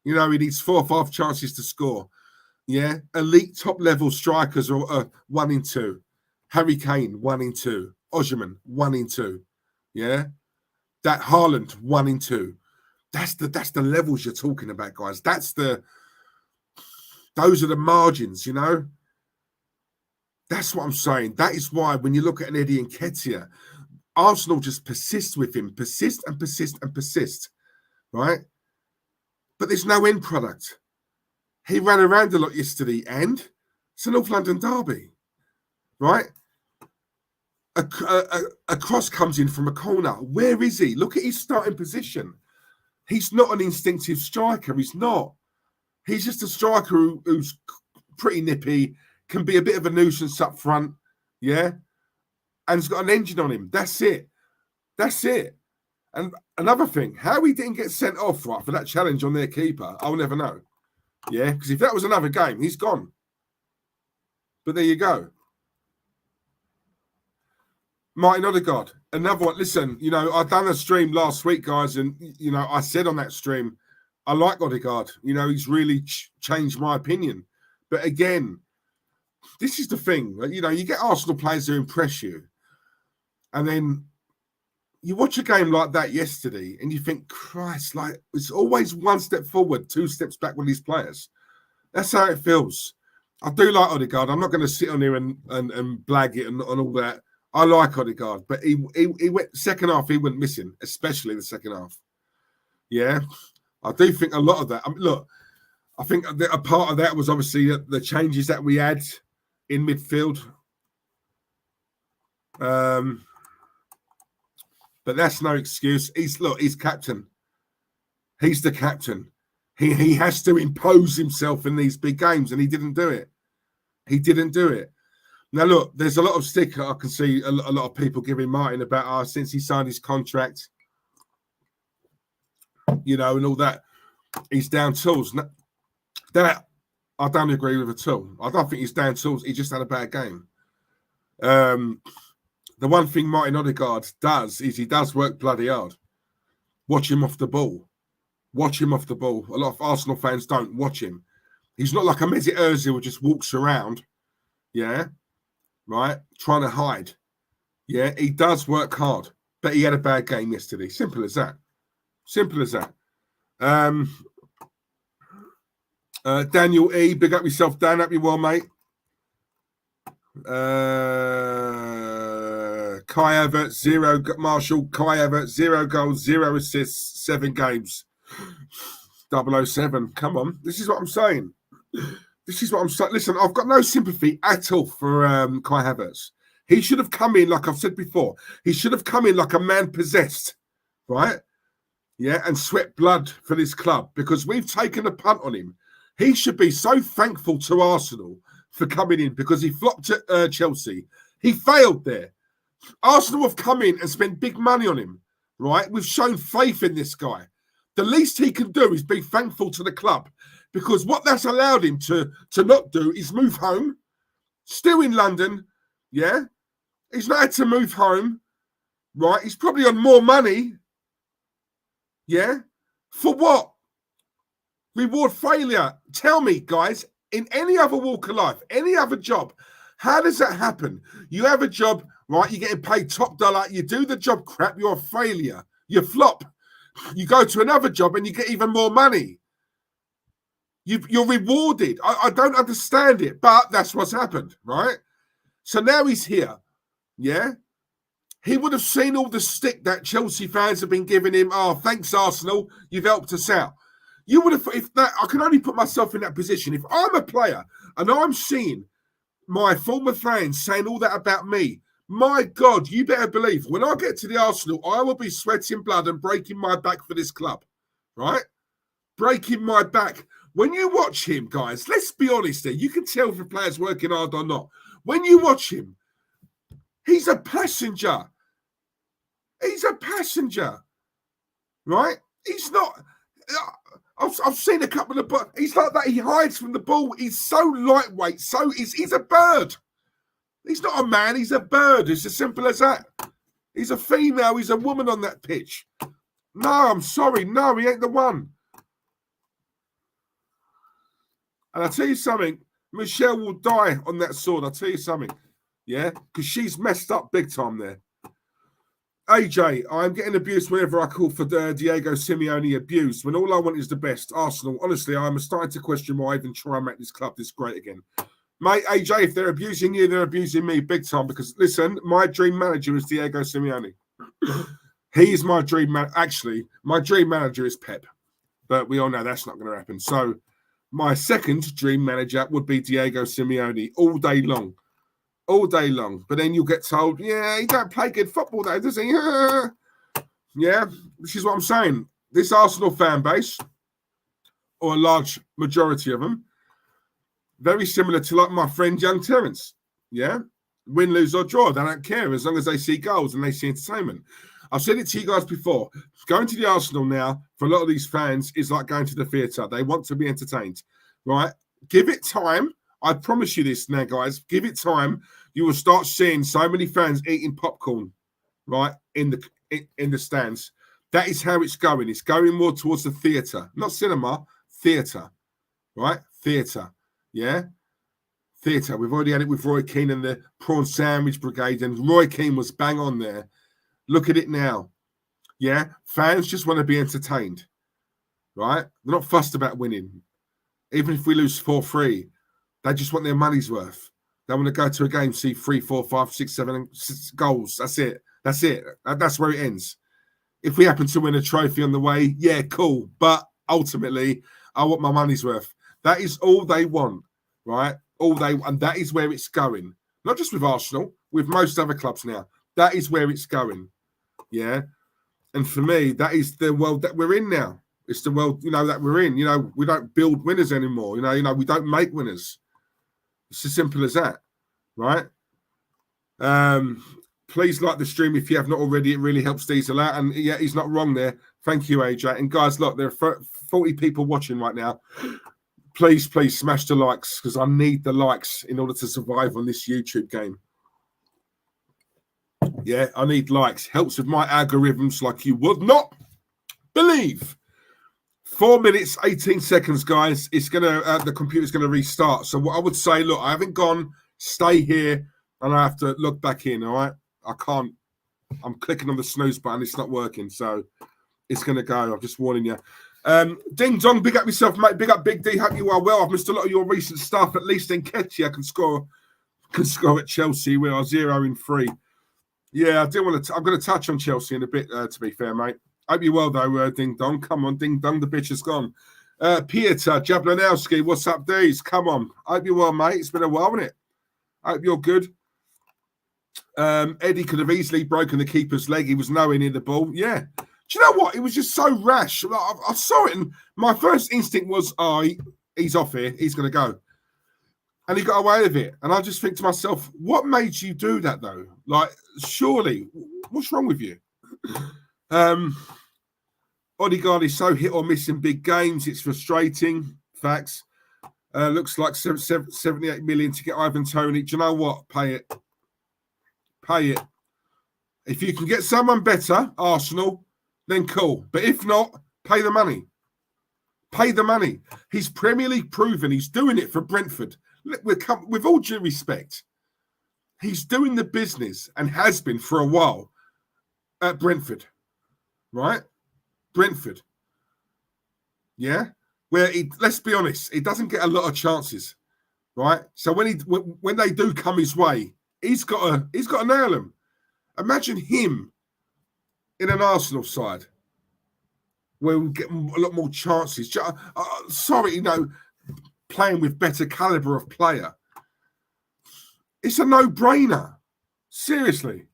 A: He needs 4 or 5 chances to score. Yeah. Elite top level strikers are 1 in 2. Harry Kane, 1 in 2. Osimhen, 1 in 2. Yeah. That Haaland, 1 in 2. That's the levels you're talking about, guys. Those are the margins, That's what I'm saying. That is why when you look at an Eddie Nketiah, Arsenal just persist with him, persist and persist and persist, right? But there's no end product. He ran around a lot yesterday, and it's a North London derby, right? A cross comes in from a corner. Where is he? Look at his starting position. He's not an instinctive striker. He's not. He's just a striker who's pretty nippy, can be a bit of a nuisance up front, yeah? And has got an engine on him. That's it. That's it. And another thing, how he didn't get sent off, right, for that challenge on their keeper, I'll never know. Yeah? Because if that was another game, he's gone. But there you go. Martin Odegaard, another one. Listen, I've done a stream last week, guys, and, I said on that stream, I like Odegaard. He's really changed my opinion. But again, this is the thing. You get Arsenal players who impress you. And then you watch a game like that yesterday and you think, Christ, it's always 1 step forward, 2 steps back with these players. That's how it feels. I do like Odegaard. I'm not going to sit on here and blag it and all that. I like Odegaard. But he went second half, he went missing, especially the second half. Yeah. I do think a lot of that. Look, I think a part of that was obviously the changes that we had in midfield. But that's no excuse. He's captain. He's the captain. He has to impose himself in these big games, and he didn't do it. He didn't do it. Now, look, there's a lot of stick I can see a lot of people giving Martin about since he signed his contract, and all that. He's down tools. That I don't agree with at all. I don't think he's down tools. He just had a bad game. The one thing Martin Odegaard does is he does work bloody hard. Watch him off the ball. Watch him off the ball. A lot of Arsenal fans don't watch him. He's not like a Mesut Ozil who just walks around, right, trying to hide. Yeah, he does work hard, but he had a bad game yesterday. Simple as that. Simple as that. Daniel E, big up yourself, Dan. Up you well, mate. Kai Havertz, 0. Marshall, Kai Havertz, 0 goals, 0 assists, 7 games. 007. Come on. This is what I'm saying. Listen, I've got no sympathy at all for Kai Havertz. He should have come in, like I've said before, he should have come in like a man possessed, right? Yeah, and sweat blood for this club because we've taken a punt on him. He should be so thankful to Arsenal for coming in because he flopped at Chelsea. He failed there. Arsenal have come in and spent big money on him, right? We've shown faith in this guy. The least he can do is be thankful to the club because what that's allowed him to not do is move home, still in London, yeah? He's not had to move home, right? He's probably on more money, yeah? For what? Reward failure. Tell me, guys, in any other walk of life, any other job, how does that happen? You have a job, right? You're getting paid top dollar. You do the job crap. You're a failure. You flop. You go to another job and you get even more money. You're rewarded. I don't understand it, but that's what's happened, right? So now he's here, yeah? He would have seen all the stick that Chelsea fans have been giving him. Oh, thanks, Arsenal. You've helped us out. You would have, I can only put myself in that position. If I'm a player and I'm seeing my former fans saying all that about me, my God, you better believe when I get to the Arsenal, I will be sweating blood and breaking my back for this club, right? Breaking my back. When you watch him, guys, let's be honest here. You can tell if a player's working hard or not. When you watch him, he's a passenger. He's a passenger, right? He's not... I've seen a couple of... He's like that. He hides from the ball. He's so lightweight. He's a bird. He's not a man. He's a bird. It's as simple as that. He's a female. He's a woman on that pitch. No, I'm sorry. No, he ain't the one. And I'll tell you something. Michelle will die on that sword. I'll tell you something. Yeah? Because she's messed up big time there. AJ, I'm getting abused whenever I call for Diego Simeone abused, when all I want is the best. Arsenal, honestly, I'm starting to question why I even try and make this club this great again. Mate, AJ, if they're abusing you, they're abusing me big time because, listen, my dream manager is Diego Simeone. He is my dream man. Actually, my dream manager is Pep, but we all know that's not going to happen. So my second dream manager would be Diego Simeone all day long. All day long. But then you'll get told, yeah, he don't play good football though, does he? Yeah, this is what I'm saying. This Arsenal fan base, or a large majority of them, very similar to like my friend young Terence. Yeah? Win, lose or draw. They don't care as long as they see goals and they see entertainment. I've said it to you guys before. Going to the Arsenal now, for a lot of these fans, is like going to the theatre. They want to be entertained. Right? Give it time. I promise you this now, guys. Give it time. You will start seeing so many fans eating popcorn, right, in the stands. That is how it's going. It's going more towards the theatre, not cinema, theatre, right? Theatre, yeah? Theatre. We've already had it with Roy Keane and the Prawn Sandwich Brigade, and Roy Keane was bang on there. Look at it now, yeah? Fans just want to be entertained, right? They're not fussed about winning. Even if we lose 4-3, they just want their money's worth. They want to go to a game, see 3, 4, 5, 6, 7 goals. That's it. That's it. That's where it ends. If we happen to win a trophy on the way, yeah, cool. But ultimately, I want my money's worth. That is all they want, right? And that is where it's going. Not just with Arsenal, with most other clubs now. That is where it's going. Yeah. And for me, that is the world that we're in now. It's the world, that we're in. We don't build winners anymore. We don't make winners. It's as simple as that, right? Please like the stream if you have not already. It really helps Diesel out. And yeah, he's not wrong there. Thank you, AJ. And guys, look, there are 40 people watching right now. Please smash the likes because I need the likes in order to survive on this YouTube game. Yeah, I need likes. Helps with my algorithms like you would not believe. 4 minutes, 18 seconds, guys. It's gonna the computer's gonna restart. So what I would say, look, I haven't gone. Stay here, and I have to log back in. All right, I can't. I'm clicking on the snooze button. It's not working, so it's gonna go. I'm just warning you. Ding dong, big up yourself, mate. Big up, Big D. Hope you are well. I've missed a lot of your recent stuff. At least Nketiah can score at Chelsea. We are 0-3. Yeah, I do want to. I'm going to touch on Chelsea in a bit. To be fair, mate. Hope you're well though. Ding dong, come on, ding dong. The bitch is gone. Pieter Jablanowski, what's up, D's? Come on. Hope you're well, mate. It's been a while, hasn't it? Hope you're good. Eddie could have easily broken the keeper's leg. He was nowhere near the ball. Yeah. Do you know what? It was just so rash. I saw it, and my first instinct was, he's off here. He's going to go. And he got away with it. And I just think to myself, what made you do that, though? Like, surely, what's wrong with you? Odegaard is so hit or miss in big games. It's frustrating. Facts. Looks like 78 million to get Ivan Toney. Do you know what? Pay it. Pay it. If you can get someone better, Arsenal, then cool. But if not, pay the money. Pay the money. He's Premier League proven. He's doing it for Brentford. With all due respect, he's doing the business and has been for a while at Brentford, right? Brentford, yeah. Where let's be honest, he doesn't get a lot of chances, right? So when they do come his way, he's got to nail them. Imagine him in an Arsenal side where we get a lot more chances. Sorry, playing with better caliber of player. It's a no-brainer. Seriously.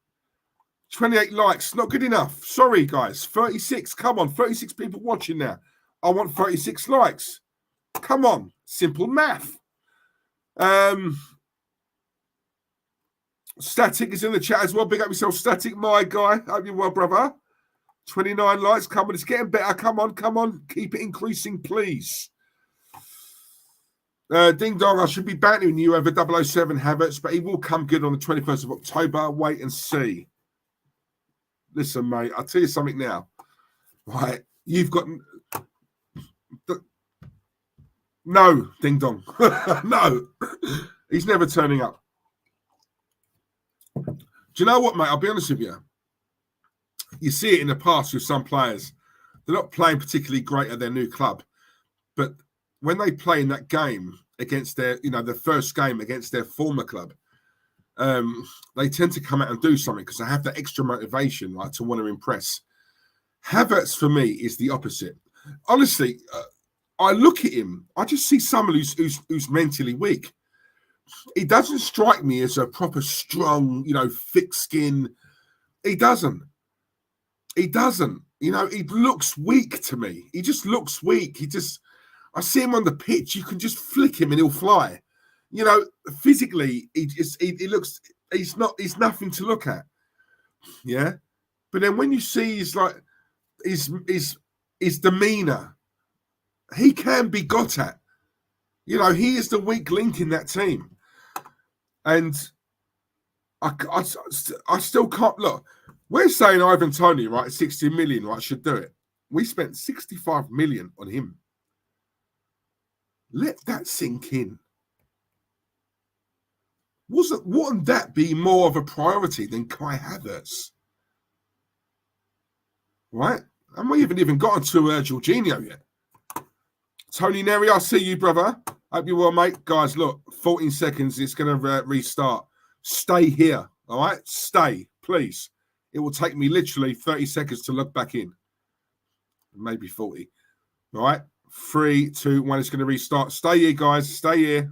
A: 28 likes, not good enough. Sorry, guys. 36. Come on, 36 people watching now. I want 36 likes. Come on. Simple math. Static is in the chat as well. Big up yourself, Static, my guy. Hope you're well, brother. 29 likes. Come on, it's getting better. Come on. Keep it increasing, please. Ding dong, I should be bantering you over 007 Havertz, but he will come good on the 21st of October. Wait and see. Listen, mate, I'll tell you something now. Right, you've got no ding dong. No, he's never turning up. Do you know what, mate? I'll be honest with you. You see it in the past with some players. They're not playing particularly great at their new club, but when they play in that game against their, the first game against their former club, they tend to come out and do something because they have that extra motivation, right, to want to impress. Havertz, for me, is the opposite. Honestly, I look at him, I just see someone who's mentally weak. He doesn't strike me as a proper strong, thick skin. He doesn't. He looks weak to me. He just looks weak. I see him on the pitch. You can just flick him and he'll fly. Physically, he looks. He's nothing to look at. Yeah, but then when you see his demeanor, he can be got at. He is the weak link in that team, and I still can't look. We're saying Ivan Toney, right? 60 million, right? Should do it. We spent 65 million on him. Let that sink in. Wouldn't that be more of a priority than Kai Havertz? Right? And we haven't even gotten to Jorginho yet. Tony Neri, I see you, brother. Hope you're well, mate. Guys, look, 14 seconds. It's going to restart. Stay here, all right? Stay, please. It will take me literally 30 seconds to log back in. Maybe 40. All right? 3, 2, 1. It's going to restart. Stay here, guys. Stay here.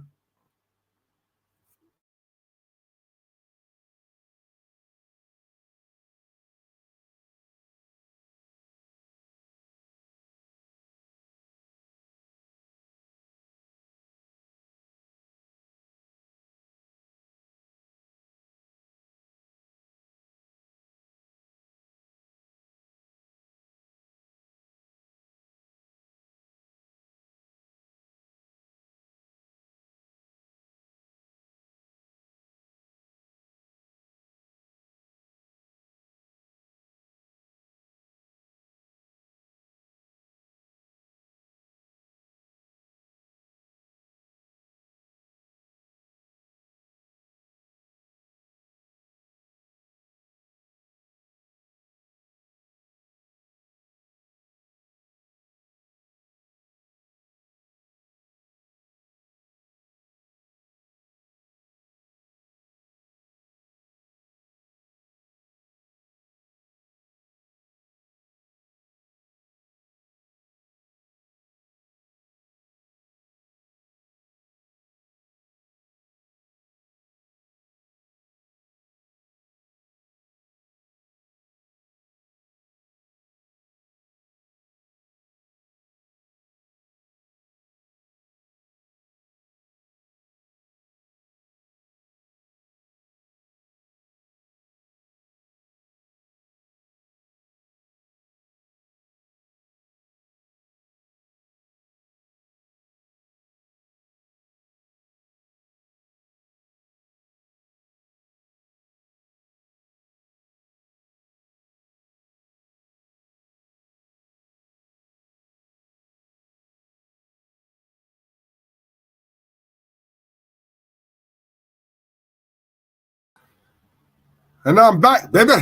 A: And I'm back, baby.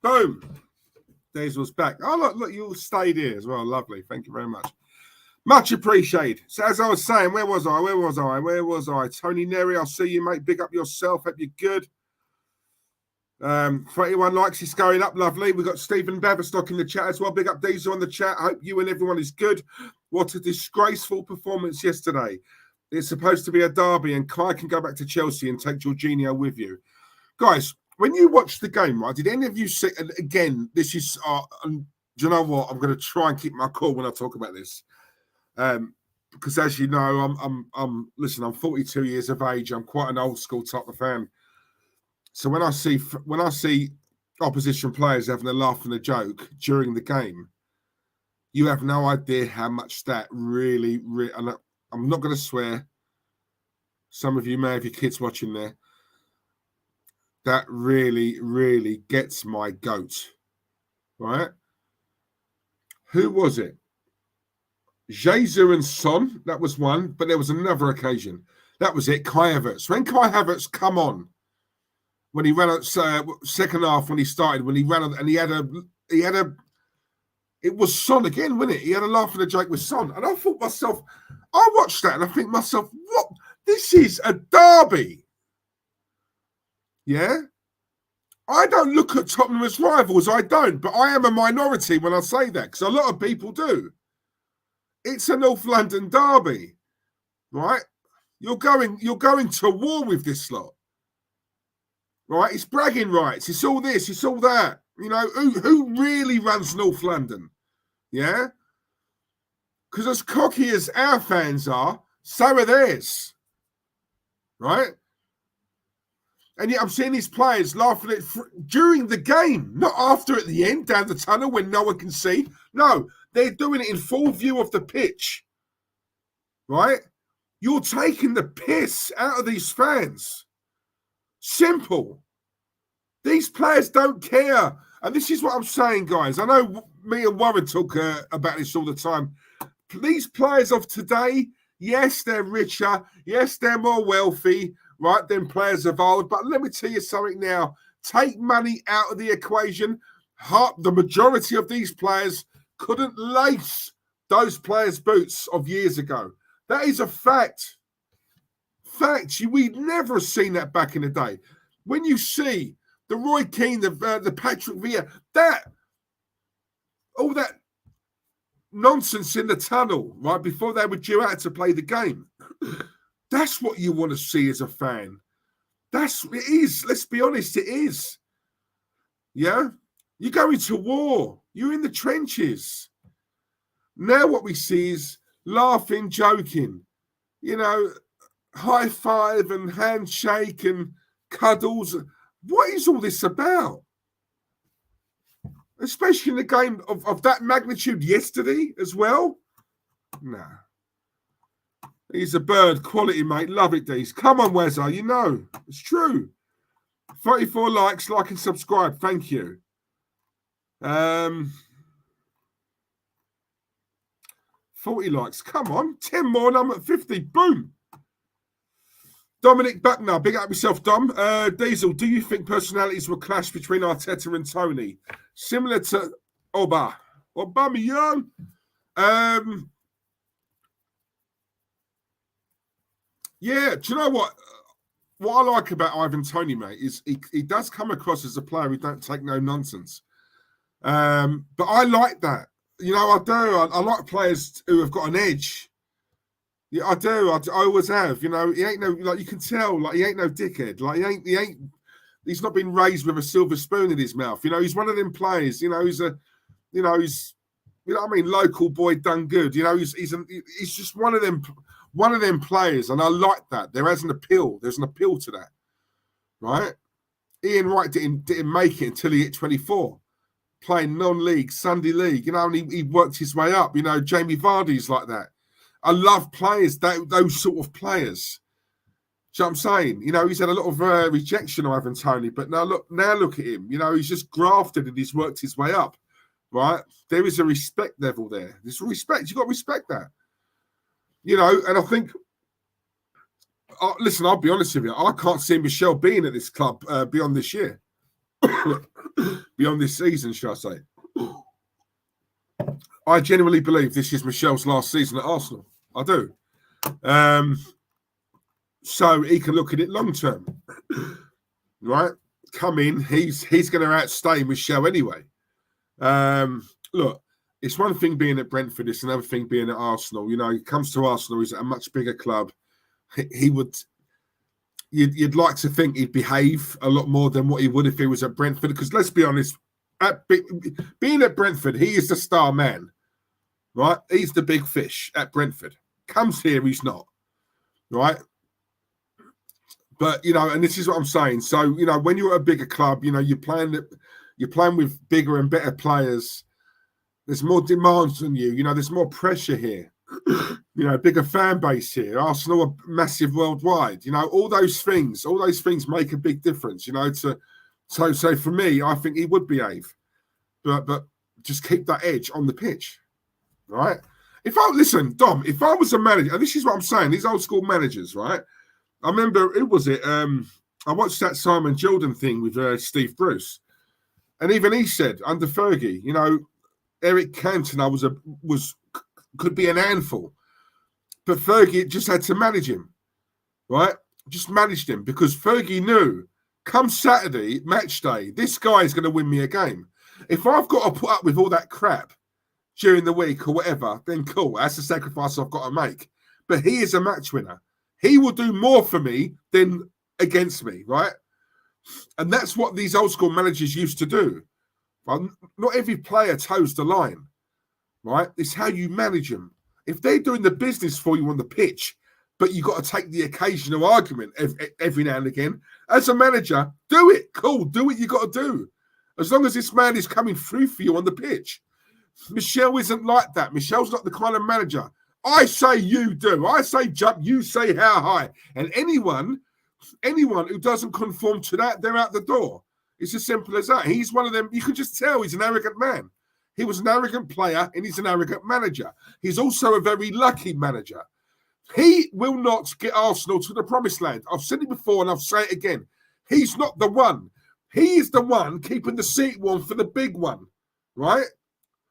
A: Boom. Diesel's back. Oh, look, you all stayed here as well. Lovely. Thank you very much. Much appreciated. So as I was saying, where was I? Tony Neri, I'll see you, mate. Big up yourself. Hope you're good. 31 likes. It's going up. Lovely. We've got Stephen Baverstock in the chat as well. Big up Diesel on the chat. I hope you and everyone is good. What a disgraceful performance yesterday. It's supposed to be a derby and Kai can go back to Chelsea and take Jorginho with you. Guys, when you watch the game, right, did any of you see, and again, this is, do you know what? I'm going to try and keep my cool when I talk about this. Because as you know, listen, I'm 42 years of age. I'm quite an old school type of fan. So when I see opposition players having a laugh and a joke during the game, you have no idea how much that really, and I'm not going to swear. Some of you may have your kids watching there. That really, really gets my goat, right? Who was it? Jesus and Son, that was one, but there was another occasion. That was it, Kai Havertz. When Kai Havertz come on, when he ran out second half, when he started, when he ran on, and he had a, it was Son again, wasn't it? He had a laugh and a joke with Son. And I thought myself, I watched that and I think to myself, what? This is a derby. Yeah? I don't look at Tottenham as rivals. I don't. But I am a minority when I say that because a lot of people do. It's a North London derby, right? You're going to war with this lot. Right? It's bragging rights. It's all this. It's all that. You know, who really runs North London? Yeah? Because as cocky as our fans are, so are theirs. Right? And yet I'm seeing these players laughing at during the game, not after at the end, down the tunnel when no one can see. No, they're doing it in full view of the pitch. Right? You're taking the piss out of these fans. Simple. These players don't care. And this is what I'm saying, guys. I know me and Warren talk about this all the time. These players of today, yes, they're richer. Yes, they're more wealthy, right, than players of old. But let me tell you something now. Take money out of the equation. The majority of these players couldn't lace those players' boots of years ago. That is a fact. Fact. We'd never have seen that back in the day. When you see the Roy Keane, the Patrick Vieira, all that nonsense in the tunnel, right, before they were due out to play the game. That's what you want to see as a fan. It is. Let's be honest, it is. Yeah? You're going to war. You're in the trenches. Now what we see is laughing, joking, you know, high five and handshake and cuddles. What is all this about? Especially in the game of that magnitude yesterday as well. Nah. He's a bird. Quality, mate. Love it, Dees. Come on, Wezza. You know. It's true. 34 likes, like and subscribe. Thank you. 40 likes. Come on. 10 more and I'm at 50. Boom. Dominic Buckner. Big up yourself, Dom. Diesel, do you think personalities will clash between Arteta and Tony? Similar to Aubameyang? Yeah, do you know what? What I like about Ivan Toney, mate, is he does come across as a player who don't take no nonsense. But I like that. You know, I do. I like players who have got an edge. Yeah, I do. I always have. You know, he ain't no, like, you can tell, like, he ain't no dickhead. Like, he's not been raised with a silver spoon in his mouth. You know, he's one of them players. You know, he's you know what I mean, local boy done good. You know, he's just one of them players, and I like that. There's an appeal to that, right? Ian Wright didn't make it until he hit 24, playing non-league, Sunday league, you know, and he worked his way up. You know, Jamie Vardy's like that. I love players, those sort of players. Do you know what I'm saying? You know, he's had a lot of rejection of Ivan Toney, but now look at him. You know, he's just grafted and he's worked his way up, right? There is a respect level there. There's respect. You've got to respect that. You know, and I think Listen, I'll be honest with you. I can't see Michelle being at this club beyond this year, beyond this season, shall I say. I genuinely believe this is Michelle's last season at Arsenal. I do. So he can look at it long term, right? Come in, he's going to outstay Michelle anyway. Look, it's one thing being at Brentford, it's another thing being at Arsenal. You know, he comes to Arsenal, he's at a much bigger club. He would, you'd like to think he'd behave a lot more than what he would if he was at Brentford. Because let's be honest, being at Brentford, he is the star man, right? He's the big fish at Brentford. Comes here, he's not, right? But, you know, and this is what I'm saying. So, you know, when you're at a bigger club, you know, you're playing with bigger and better players. There's more demands on you. You know, there's more pressure here. You know, bigger fan base here. Arsenal are massive worldwide. You know, all those things make a big difference. You know, so for me, I think he would behave, but just keep that edge on the pitch, right? If I was a manager, and this is what I'm saying, these old school managers, right? I remember, who was it? I watched that Simon Jordan thing with Steve Bruce, and even he said under Fergie, you know, Eric Cantona could be an handful, but Fergie just had to manage him, right? Just managed him because Fergie knew, come Saturday match day, this guy is going to win me a game. If I've got to put up with all that crap during the week or whatever, then cool, that's a sacrifice I've got to make. But he is a match winner. He will do more for me than against me, right? And that's what these old school managers used to do. Well, not every player toes the line, right? It's how you manage them. If they're doing the business for you on the pitch, but you've got to take the occasional argument every now and again, as a manager, do it. Cool, do what you got to do. As long as this man is coming through for you on the pitch. Michelle isn't like that. Michelle's not the kind of manager. I say you do. I say jump, you say how high. And anyone who doesn't conform to that, they're out the door. It's as simple as that. He's one of them. You can just tell he's an arrogant man. He was an arrogant player and he's an arrogant manager. He's also a very lucky manager. He will not get Arsenal to the promised land. I've said it before and I'll say it again. He's not the one. He is the one keeping the seat warm for the big one, right?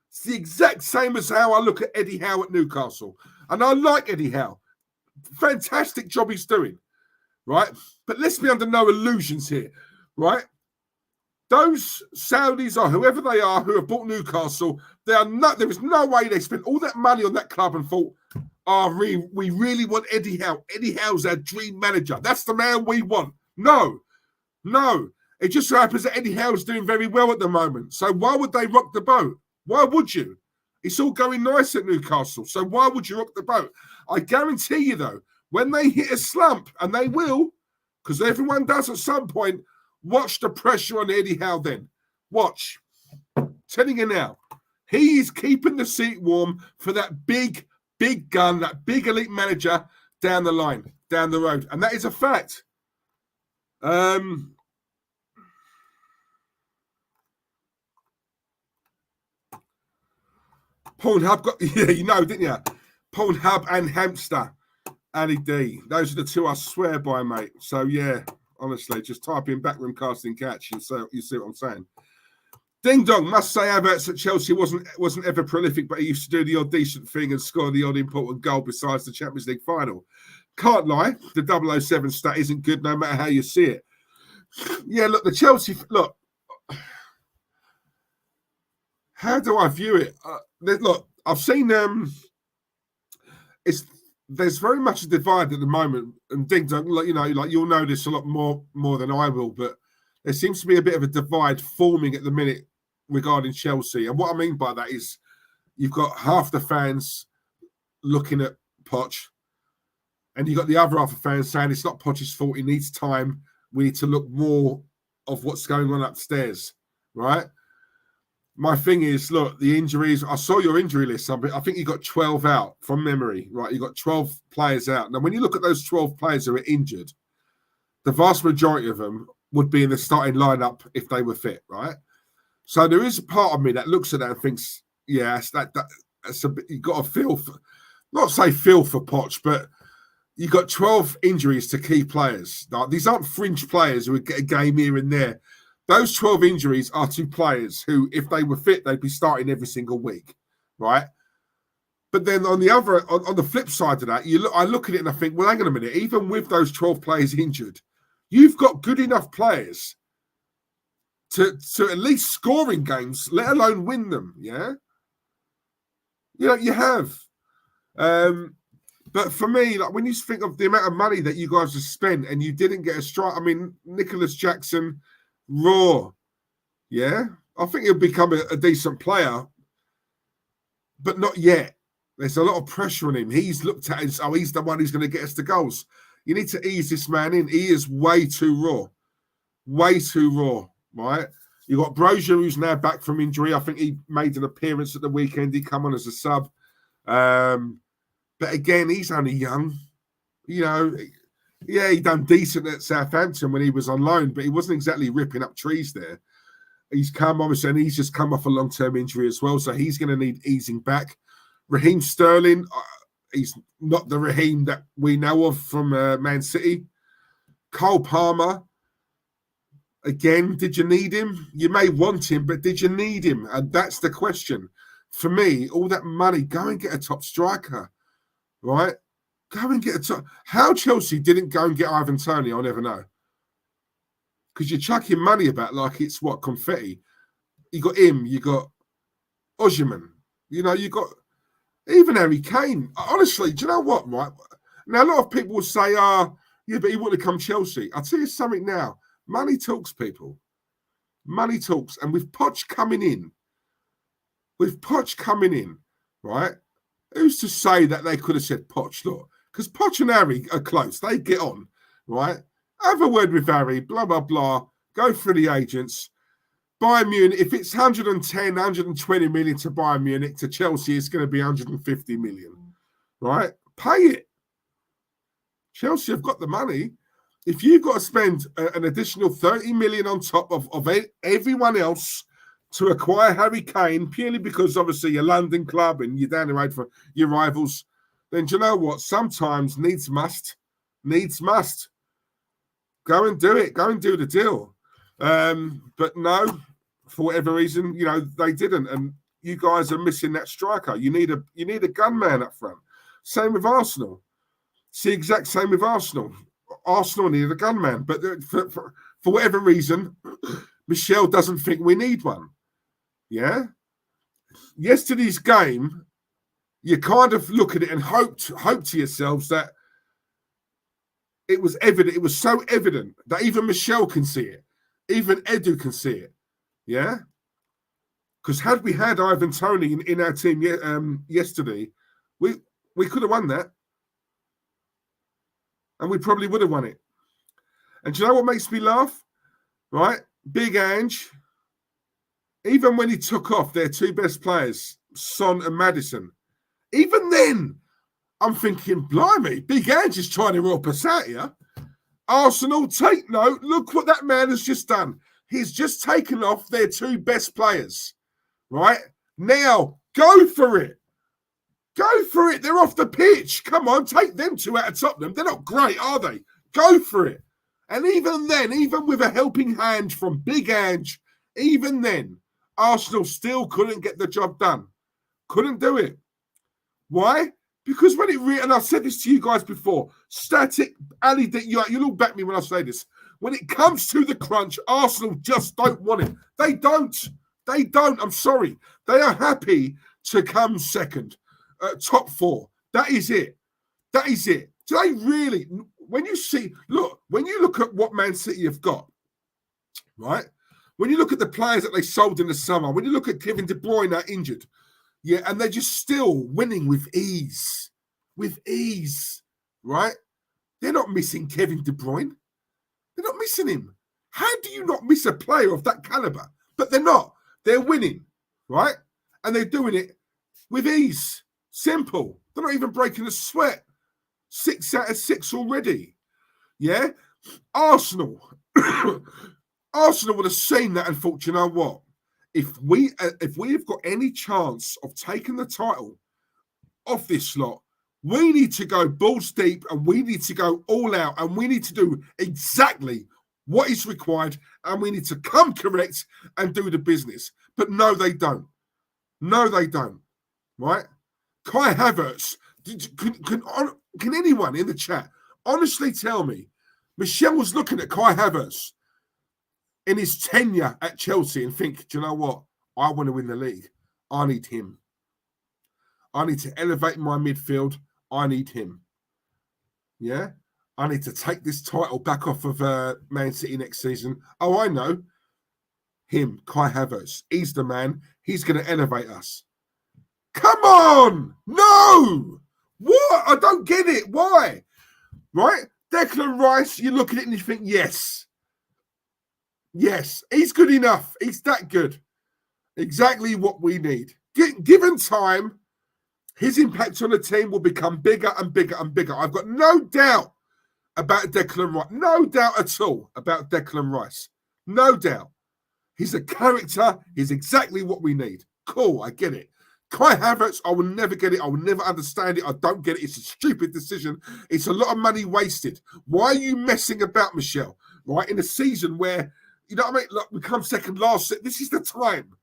A: It's the exact same as how I look at Eddie Howe at Newcastle. And I like Eddie Howe. Fantastic job he's doing, right? But let's be under no illusions here, right? Those Saudis or whoever they are who have bought Newcastle, there is no way they spent all that money on that club and thought, we really want Eddie Howe. Eddie Howe's our dream manager. That's the man we want. No. It just so happens that Eddie Howe's doing very well at the moment. So why would they rock the boat? Why would you? It's all going nice at Newcastle. So why would you rock the boat? I guarantee you, though, when they hit a slump, and they will, because everyone does at some point, watch the pressure on Eddie Howe then. Watch. Telling you now, he is keeping the seat warm for that big gun, that big elite manager down the line, down the road. And that is a fact. Pornhub got, yeah, you know, didn't you? Pornhub and Hamster, Ali D. Those are the two I swear by, mate. So, yeah, honestly, just type in backroom casting catch and so you see what I'm saying. Ding dong, must say Havertz at Chelsea wasn't ever prolific, but he used to do the odd decent thing and score the odd important goal besides the Champions League final. Can't lie, the 007 stat isn't good no matter how you see it. Yeah, look, the Chelsea, look, how do I view it? Look, I've seen there's very much a divide at the moment, and Ding Dong, you know, like you'll know this a lot more than I will, but there seems to be a bit of a divide forming at the minute regarding Chelsea. And what I mean by that is you've got half the fans looking at Poch, and you've got the other half of fans saying it's not Poch's fault, he needs time, we need to look more of what's going on upstairs, right? My thing is, look, the injuries, I saw your injury list. I think you got 12 out from memory, right? You got 12 players out. Now, when you look at those 12 players who are injured, the vast majority of them would be in the starting lineup if they were fit, right? So there is a part of me that looks at that and thinks, yeah, that's a bit, you've got to feel for, not say feel for Poch, but You got 12 injuries to key players. Now, these aren't fringe players who would get a game here and there. Those 12 injuries are to players who, if they were fit, they'd be starting every single week, right? But then on the flip side of that, I look at it and I think, well, hang on a minute. Even with those 12 players injured, you've got good enough players to at least score in games, let alone win them. Yeah, you have. But for me, like when you think of the amount of money that you guys have spent and you didn't get a strike, I mean, Nicholas Jackson, raw, yeah, I think he'll become a decent player, but not yet. There's a lot of pressure on him. He's looked at as, he's the one who's going to get us the goals. You need to ease this man in. He is way too raw, right? You got Brozier, who's now back from injury. I think he made an appearance at the weekend. He come on as a sub. But again, he's only young. Yeah, he done decent at Southampton when he was on loan, but he wasn't exactly ripping up trees there. He's come, obviously, and he's just come off a long-term injury as well, so he's going to need easing back. Raheem Sterling, he's not the Raheem that we know of from Man City. Cole Palmer, again, did you need him? You may want him, but did you need him? And that's the question. For me, all that money, go and get a top striker. Right? Go and get a top. How Chelsea didn't go and get Ivan Toney, I'll never know. Because you're chucking money about like it's what, confetti. You got him, you got Osimhen. You got even Harry Kane. Honestly, do you know what, right? Now, a lot of people will say, yeah, but he wouldn't have come Chelsea. I'll tell you something now. Money talks, people. Money talks. And with Poch coming in, right? Who's to say that they could have said, Poch, look, because Poch and Harry are close. They get on, right? Have a word with Harry, blah, blah, blah. Go through the agents. Bayern Munich, if it's 110, 120 million to Bayern Munich, to Chelsea, it's going to be 150 million, right? Pay it. Chelsea have got the money. If you've got to spend an additional 30 million on top of everyone else to acquire Harry Kane, purely because obviously you're London club and you're down the road for your rivals, then do you know what? Sometimes needs must. Go and do it. Go and do the deal. But no, for whatever reason, they didn't. And you guys are missing that striker. You need a gunman up front. Same with Arsenal. It's the exact same with Arsenal. Arsenal needed a gunman. But for whatever reason, Michelle doesn't think we need one. Yeah. Yesterday's game, you kind of look at it and hope to yourselves that it was evident. It was so evident that even Michelle can see it. Even Edu can see it. Yeah. Because had we had Ivan Toney in our team yesterday, we could have won that. And we probably would have won it. And do you know what makes me laugh? Right? Big Ange. Even when he took off their two best players, Son and Maddison, even then, I'm thinking, blimey, Big Ange is trying to rope us out here. Arsenal, take note. Look what that man has just done. He's just taken off their two best players, right? Now, go for it. Go for it. They're off the pitch. Come on, take them two out of Tottenham. They're not great, are they? Go for it. And even then, even with a helping hand from Big Ange, even then, Arsenal still couldn't get the job done. Couldn't do it. Why? Because when and I've said this to you guys before, static, Ali, you'll all back me when I say this. When it comes to the crunch, Arsenal just don't want it. They don't. I'm sorry. They are happy to come second, top four. That is it. Do they really, when you look at what Man City have got, right? When you look at the players that they sold in the summer, when you look at Kevin De Bruyne are injured, yeah, and they're just still winning with ease, right? They're not missing Kevin De Bruyne. They're not missing him. How do you not miss a player of that caliber? But they're not. They're winning, right? And they're doing it with ease. Simple. They're not even breaking a sweat. 6 out of 6 already. Yeah? Arsenal. Arsenal would have seen that and thought, you know what? If we have got any chance of taking the title off this lot, We need to go balls deep and we need to go all out and we need to do exactly what is required and we need to come correct and do the business. But no, they don't. No, they don't. Right? Kai Havertz, can anyone in the chat honestly tell me, Michelle was looking at Kai Havertz in his tenure at Chelsea and think, do you know what? I want to win the league. I need him. I need to elevate my midfield. I need him. Yeah? I need to take this title back off of Man City next season. Oh, I know. Him, Kai Havertz. He's the man. He's going to elevate us. Come on! No! What? I don't get it. Why? Right? Declan Rice, you look at it and you think, yes. Yes, he's good enough. He's that good. Exactly what we need. Given time, his impact on the team will become bigger and bigger and bigger. I've got no doubt about Declan Rice. No doubt at all about Declan Rice. No doubt. He's a character. He's exactly what we need. Cool, I get it. Kai Havertz, I will never get it. I will never understand it. I don't get it. It's a stupid decision. It's a lot of money wasted. Why are you messing about, Michelle? Right? In a season where, you know what I mean? Look, we come second last. This is the time.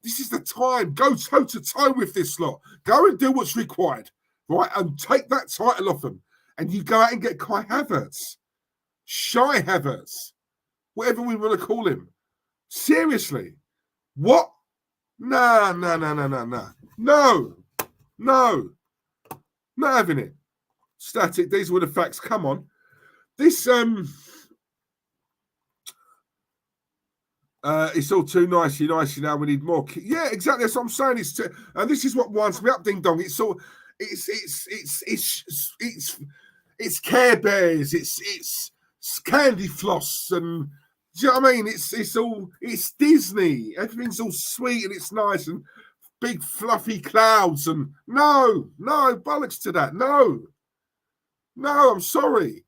A: This is the time. Go toe-to-toe with this lot. Go and do what's required. Right? And take that title off them. And you go out and get Kai Havertz. Shy Havertz. Whatever we want to call him. Seriously. What? No. No. Not having it. Static. These were the facts. Come on. This, it's all too nicey now. We need more. Yeah, exactly. That's what I'm saying. And this is what winds me up, ding dong. It's Care Bears. It's candy floss, and do you know what I mean? It's Disney. Everything's all sweet and it's nice and big fluffy clouds. And no, bollocks to that. No, I'm sorry.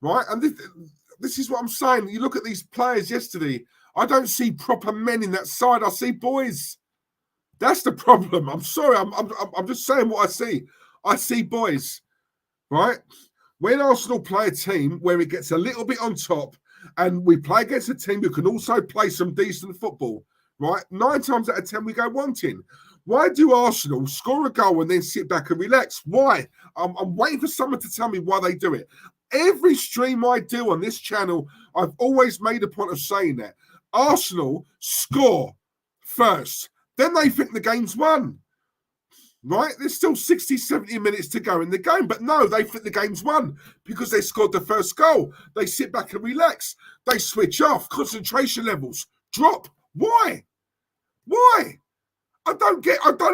A: Right, and this is what I'm saying. You look at these players yesterday. I don't see proper men in that side. I see boys. That's the problem. I'm sorry. I'm just saying what I see. I see boys. Right? When Arsenal play a team where it gets a little bit on top and we play against a team who can also play some decent football, right? 9 times out of 10, we go wanting. Why do Arsenal score a goal and then sit back and relax? Why? I'm waiting for someone to tell me why they do it. Every stream I do on this channel, I've always made a point of saying that. Arsenal score first. Then they think the game's won. Right? There's still 60, 70 minutes to go in the game. But no, they think the game's won because they scored the first goal. They sit back and relax. They switch off. Concentration levels drop. Why? Why? I don't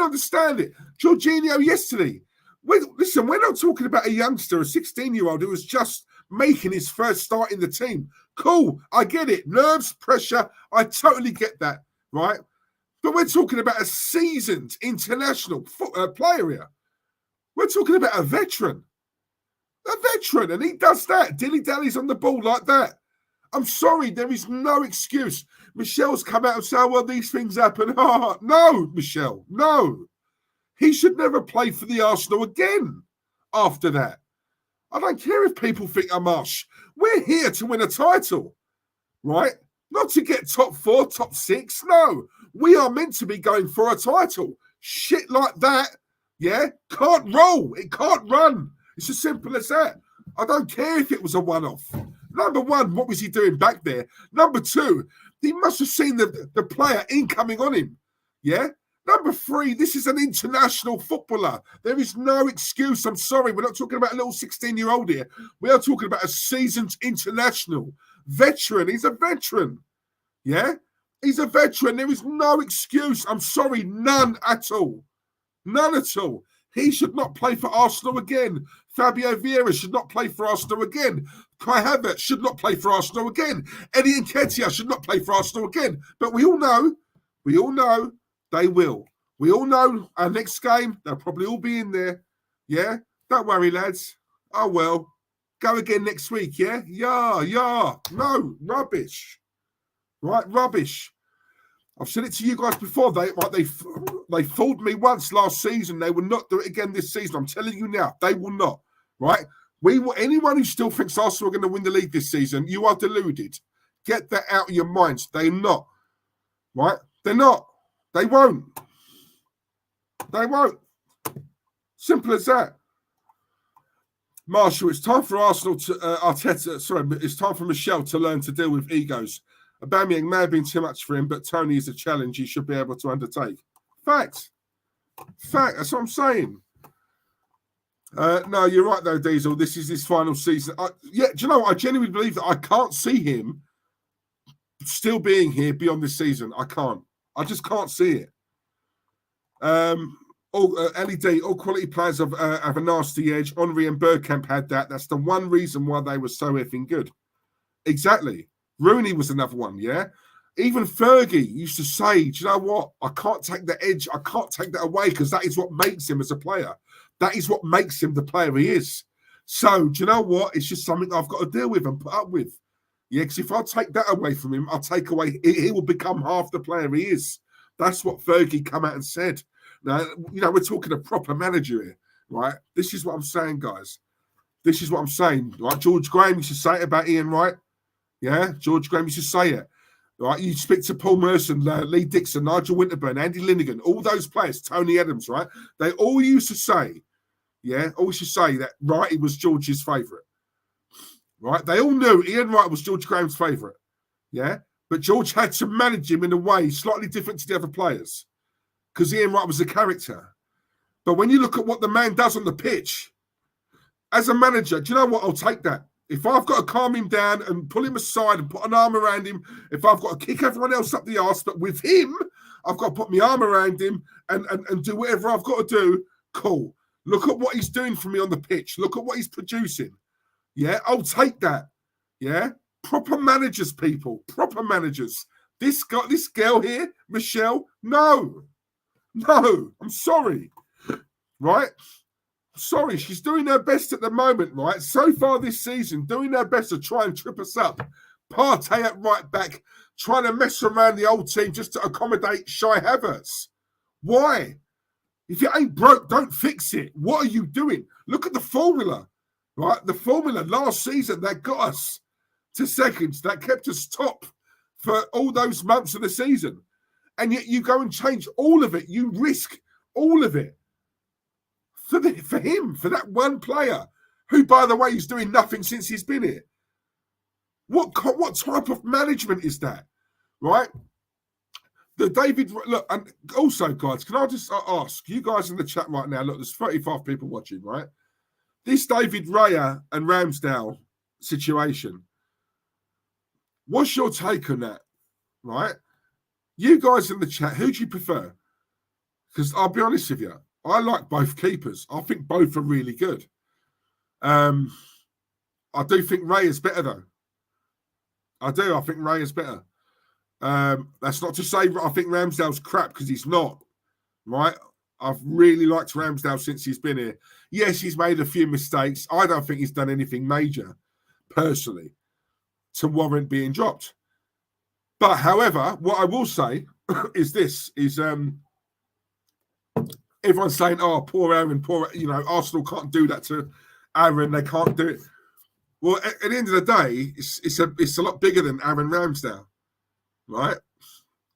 A: understand it. Jorginho yesterday. Listen, we're not talking about a youngster, a 16-year-old who was just making his first start in the team. Cool. I get it. Nerves, pressure. I totally get that. Right? But we're talking about a seasoned international player here. We're talking about a veteran. And he does that. Dilly-dallies on the ball like that. I'm sorry, there is no excuse. Michelle's come out and said, well, these things happen. No, Michelle, no. He should never play for the Arsenal again after that. I don't care if people think I'm harsh. We're here to win a title, right? Not to get top 4, top 6. No, we are meant to be going for a title. Shit like that, yeah, can't roll. It can't run. It's as simple as that. I don't care if it was a one-off. Number one, what was he doing back there? Number two, he must have seen the player incoming on him, yeah? Number three, this is an international footballer. There is no excuse. I'm sorry, we're not talking about a little 16-year-old here. We are talking about a seasoned international veteran. He's a veteran. Yeah? He's a veteran. There is no excuse. I'm sorry, none at all. None at all. He should not play for Arsenal again. Fabio Vieira should not play for Arsenal again. Kai Havertz should not play for Arsenal again. Eddie Nketiah should not play for Arsenal again. But we all know they will. We all know our next game, they'll probably all be in there. Yeah? Don't worry, lads. Oh, well. Go again next week, yeah? Yeah. No, rubbish. Right, rubbish. I've said it to you guys before. They fooled me once last season. They will not do it again this season. I'm telling you now, they will not. Right? Anyone who still thinks Arsenal are going to win the league this season, you are deluded. Get that out of your minds. They're not. Right? They're not. They won't. They won't. Simple as that. Marshall, it's time for Arsenal to Arteta. Sorry, it's time for Michelle to learn to deal with egos. Aubameyang may have been too much for him, but Tony is a challenge he should be able to undertake. Fact. That's what I'm saying. No, you're right though, Diesel. This is his final season. Do you know what? I genuinely believe that I can't see him still being here beyond this season. I can't. I just can't see it. LED, all quality players have a nasty edge. Henry and Bergkamp had that. That's the one reason why they were so effing good. Exactly. Rooney was another one, yeah? Even Fergie used to say, do you know what? I can't take the edge. I can't take that away because that is what makes him as a player. That is what makes him the player he is. So, do you know what? It's just something I've got to deal with and put up with. Yeah, because if I take that away from him, I'll take away, he will become half the player he is. That's what Fergie come out and said. Now, we're talking a proper manager here, right? This is what I'm saying, guys. This is what I'm saying, right? George Graham used to say it about Ian Wright. Yeah, George Graham used to say it. Right? You speak to Paul Merson, Lee Dixon, Nigel Winterburn, Andy Linnigan, all those players, Tony Adams, right? They all used to say, that Wright was George's favourite. Right? They all knew Ian Wright was George Graham's favourite. Yeah? But George had to manage him in a way slightly different to the other players. Because Ian Wright was a character. But when you look at what the man does on the pitch, as a manager, do you know what? I'll take that. If I've got to calm him down and pull him aside and put an arm around him, if I've got to kick everyone else up the arse, but with him, I've got to put my arm around him and do whatever I've got to do, cool. Look at what he's doing for me on the pitch. Look at what he's producing. Yeah, I'll take that. Yeah? Proper managers, people. Proper managers. This girl here, Michelle, no, I'm sorry, right? Sorry, she's doing her best at the moment, right? So far this season, doing her best to try and trip us up. Partey at right back, trying to mess around the old team just to accommodate Shai Havertz. Why? If it ain't broke, don't fix it. What are you doing? Look at the formula, right? The formula last season that got us to seconds, that kept us top for all those months of the season. And yet you go and change all of it. You risk all of it for him, for that one player who, by the way, is doing nothing since he's been here. What type of management is that, right? Look, and also, guys, can I just ask you guys in the chat right now? Look, there's 35 people watching, right? This David Raya and Ramsdale situation. What's your take on that, right? You guys in the chat, who do you prefer? Because I'll be honest with you, I like both keepers. I think both are really good. I do think Ray is better, though. I do. I think Ray is better. That's not to say I think Ramsdale's crap, because he's not, right? I've really liked Ramsdale since he's been here. Yes, he's made a few mistakes. I don't think he's done anything major, personally, to warrant being dropped. But, however, what I will say is this, is everyone's saying, oh, poor Aaron, Arsenal can't do that to Aaron. They can't do it. Well, at the end of the day, it's a lot bigger than Aaron Ramsdale, right?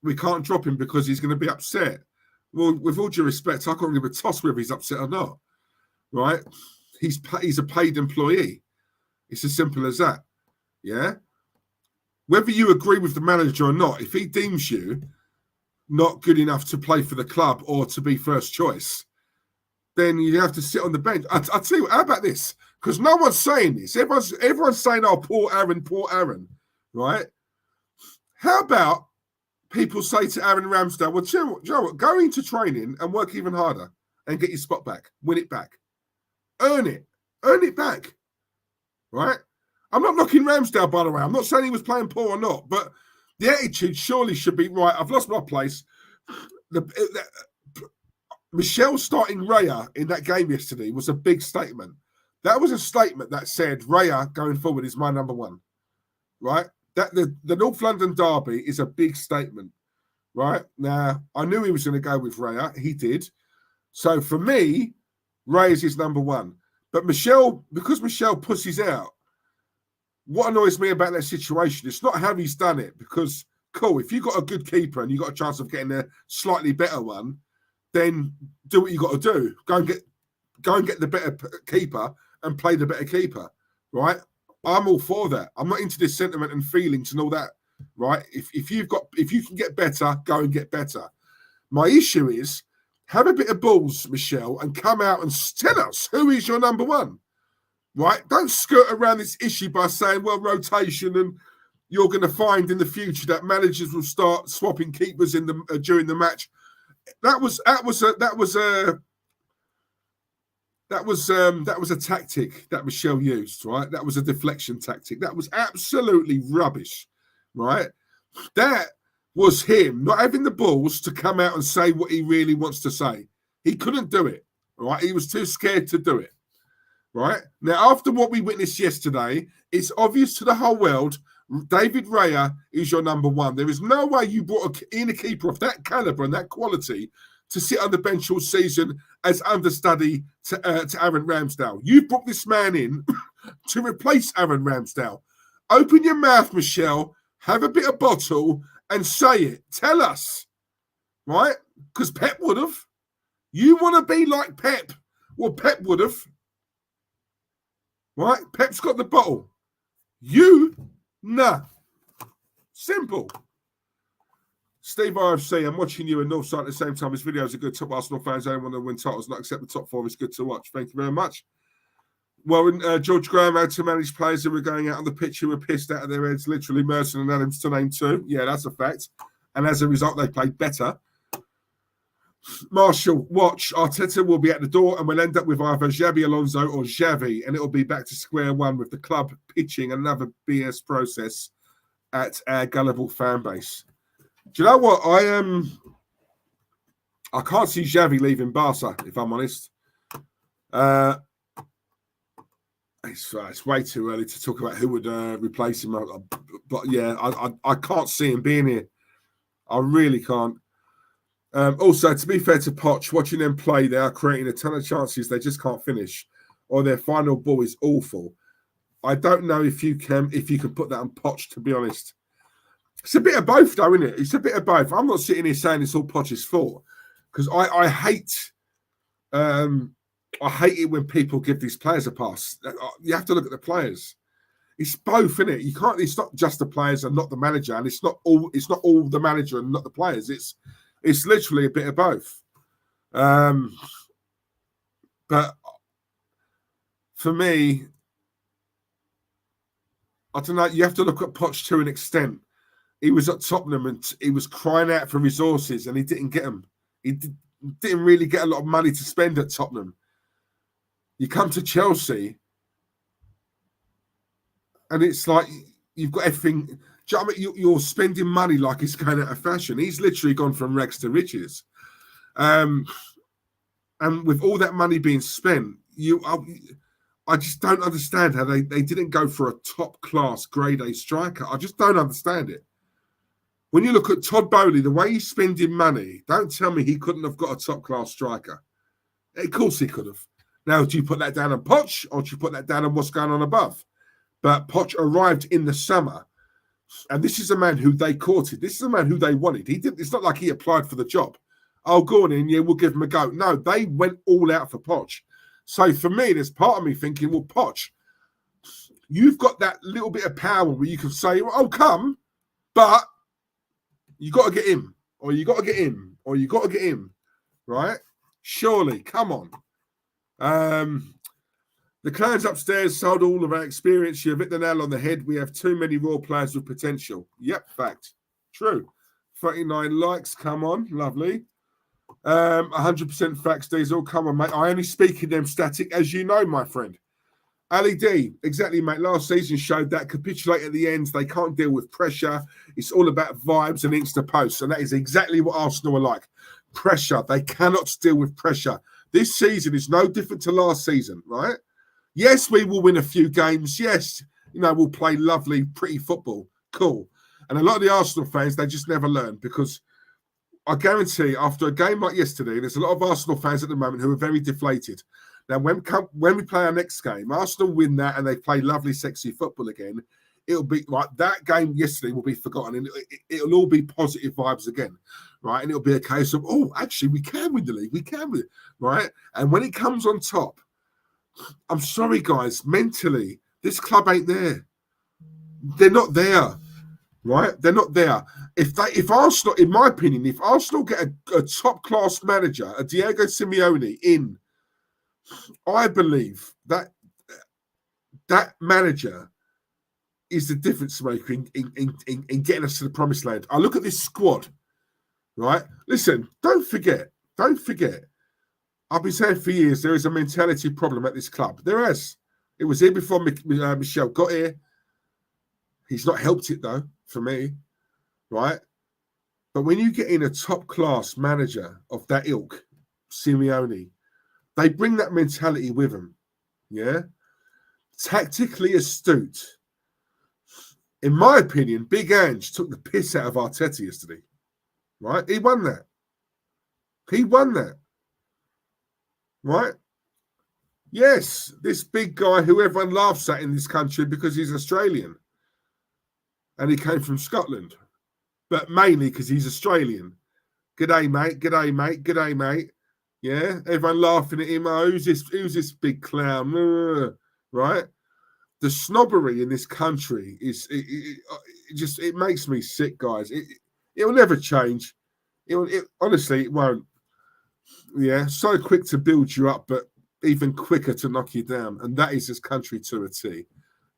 A: We can't drop him because he's going to be upset. Well, with all due respect, I can't give a toss whether he's upset or not, right? He's a paid employee. It's as simple as that, yeah? Whether you agree with the manager or not, if he deems you not good enough to play for the club or to be first choice, then you have to sit on the bench. I'll tell you what, how about this? Because no one's saying this. Everyone's saying, oh, poor Aaron, right? How about people say to Aaron Ramsdale, well, do you know what? Go into training and work even harder and get your spot back. Win it back. Earn it back, right? I'm not knocking Ramsdale, by the way. I'm not saying he was playing poor or not, but the attitude surely should be, right, I've lost my place. Michelle starting Raya in that game yesterday was a big statement. That was a statement that said, Raya going forward is my number one, right? That the North London derby is a big statement, right? Now, I knew he was going to go with Raya. He did. So for me, Ray is his number one. But Michelle, because Michelle pussies out, what annoys me about that situation, it's not how he's done it, because, cool, if you've got a good keeper and you've got a chance of getting a slightly better one, then do what you got to do. Go and get the better keeper and play the better keeper, right? I'm all for that. I'm not into this sentiment and feelings and all that, right? If you can get better, go and get better. My issue is, have a bit of balls, Michelle, and come out and tell us who is your number one, right? Don't skirt around this issue by saying, well, rotation, and you're going to find in the future that managers will start swapping keepers in the during the match. That was a tactic that Michelle used, right? That was a deflection tactic. That was absolutely rubbish, right? That was him not having the balls to come out and say what he really wants to say. He couldn't do it, right? He was too scared to do it, right? Now, after what we witnessed yesterday, it's obvious to the whole world David Raya is your number one. There is no way you brought in a keeper of that caliber and that quality to sit on the bench all season as understudy to Aaron Ramsdale. You brought this man in to replace Aaron Ramsdale. Open your mouth, Michelle. Have a bit of bottle and say it. Tell us, right? Because Pep would have. You want to be like Pep. Well, Pep would have. Right? Pep's got the bottle. You, nah. Simple. Steve RFC, I'm watching you in Northside at the same time. This video is a good top Arsenal fans. Only want to win titles, not accept the top four. It's good to watch. Thank you very much. Well, George Graham had to manage players who were going out on the pitch who were pissed out of their heads, literally Merson and Adams to name two. Yeah, that's a fact. And as a result, they played better. Marshall, watch. Arteta will be at the door and we'll end up with either Xabi Alonso or Xavi, and it'll be back to square one with the club pitching another BS process at our gullible fan base. Do you know what? I can't see Xavi leaving Barca, if I'm honest. It's way too early to talk about who would replace him. But yeah, I can't see him being here. I really can't. Also, to be fair to Poch, watching them play, they are creating a ton of chances. They just can't finish, or their final ball is awful. I don't know if you can put that on Poch, to be honest. It's a bit of both, though, isn't it? It's a bit of both. I'm not sitting here saying it's all Poch's fault, because I hate it when people give these players a pass. You have to look at the players. It's both, isn't it? You can't. It's not just the players and not the manager, and it's not all the manager and not the players. It's literally a bit of both. But for me, I don't know. You have to look at Poch to an extent. He was at Tottenham and he was crying out for resources, and he didn't get them. He didn't really get a lot of money to spend at Tottenham. You come to Chelsea, and it's like you've got everything. Do you know what I mean? You're spending money like it's going out of fashion. He's literally gone from rags to riches. And with all that money being spent, I just don't understand how they didn't go for a top-class grade A striker. I just don't understand it. When you look at Todd Bowley, the way he's spending money, don't tell me he couldn't have got a top-class striker. Of course he could have. Now, do you put that down on Poch, or do you put that down on what's going on above? But Poch arrived in the summer, and this is a man who they courted. This is a man who they wanted. It's not like he applied for the job. Oh, go on in, yeah, we'll give him a go. No, they went all out for Poch. So for me, there's part of me thinking, well, Poch, you've got that little bit of power where you can say, oh, come, but you got to get him, or you got to get him, or you got to get him, right? Surely, come on. The clans upstairs sold all of our experience. You've hit the nail on the head. We have too many raw players with potential. Yep, fact. True. 39 likes. Come on. Lovely. 100% facts, Diesel. Come on, mate. I only speak in them static, as you know, my friend. Ali D, exactly, mate. Last season showed that capitulate at the end. They can't deal with pressure. It's all about vibes and insta posts. And that is exactly what Arsenal are like. Pressure. They cannot deal with pressure. This season is no different to last season, right? Yes, we will win a few games. Yes, we'll play lovely, pretty football. Cool. And a lot of the Arsenal fans, they just never learn, because I guarantee after a game like yesterday, there's a lot of Arsenal fans at the moment who are very deflated. Now, when we play our next game, Arsenal win that and they play lovely, sexy football again. It'll be like that game yesterday will be forgotten, and it'll all be positive vibes again, right? And it'll be a case of, oh, actually, we can win the league, we can win, right? And when it comes on top, I'm sorry, guys, mentally, this club ain't there. They're not there, right? They're not there. If Arsenal, in my opinion, if Arsenal get a top class manager, a Diego Simeone in, I believe that manager is the difference maker in getting us to the promised land. I look at this squad, right? Listen, don't forget. I've been saying for years there is a mentality problem at this club. There is. It was here before Michel got here. He's not helped it though, for me, right? But when you get in a top-class manager of that ilk, Simeone, they bring that mentality with them, yeah? Tactically astute. In my opinion, Big Ange took the piss out of Arteta yesterday, right? He won that, right? Yes, this big guy who everyone laughs at in this country because he's Australian and he came from Scotland, but mainly because he's Australian. G'day, mate. G'day, mate. G'day, mate. Yeah, everyone laughing at him. Oh, who's this big clown? Right? The snobbery in this country is it makes me sick, guys. It will never change. Honestly, it won't. Yeah, so quick to build you up, but even quicker to knock you down, and that is this country to a T,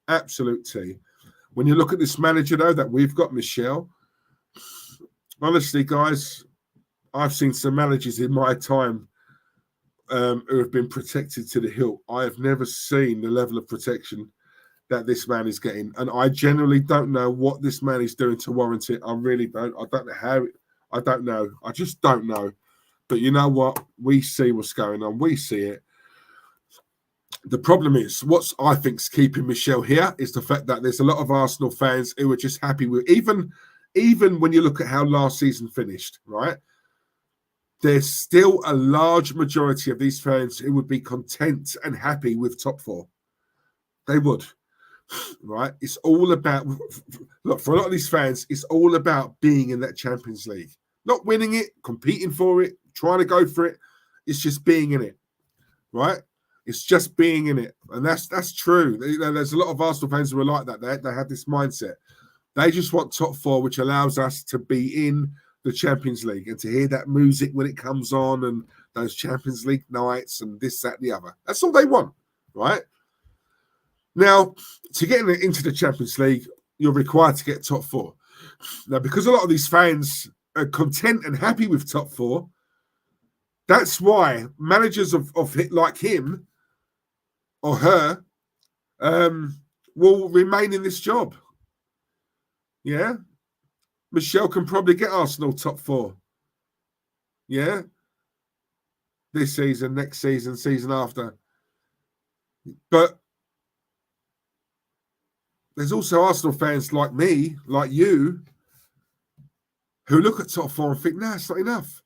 A: absolute T. When you look at this manager though that we've got, Michel. Honestly, guys, I've seen some managers in my time who have been protected to the hilt. I have never seen the level of protection that this man is getting. And I generally don't know what this man is doing to warrant it. I really don't. I don't know how. I don't know. I just don't know. But you know what? We see what's going on. We see it. The problem is, what I think is keeping Michel here is the fact that there's a lot of Arsenal fans who are just happy with, even when you look at how last season finished, right? There's still a large majority of these fans who would be content and happy with top four. They would, right? It's all about, look, for a lot of these fans, it's all about being in that Champions League. Not winning it, competing for it, trying to go for it. It's just being in it, right? It's just being in it. And that's true. There's a lot of Arsenal fans who are like that. They have this mindset. They just want top four, which allows us to be in the Champions League and to hear that music when it comes on and those Champions League nights and this, that, and the other. That's all they want, right? Now, to get into the Champions League, you're required to get top four. Now, because a lot of these fans are content and happy with top four, that's why managers of like him or her will remain in this job. Yeah? Michel can probably get Arsenal top four. Yeah? This season, next season, season after. But there's also Arsenal fans like me, like you, who look at top four and think, nah, it's not enough.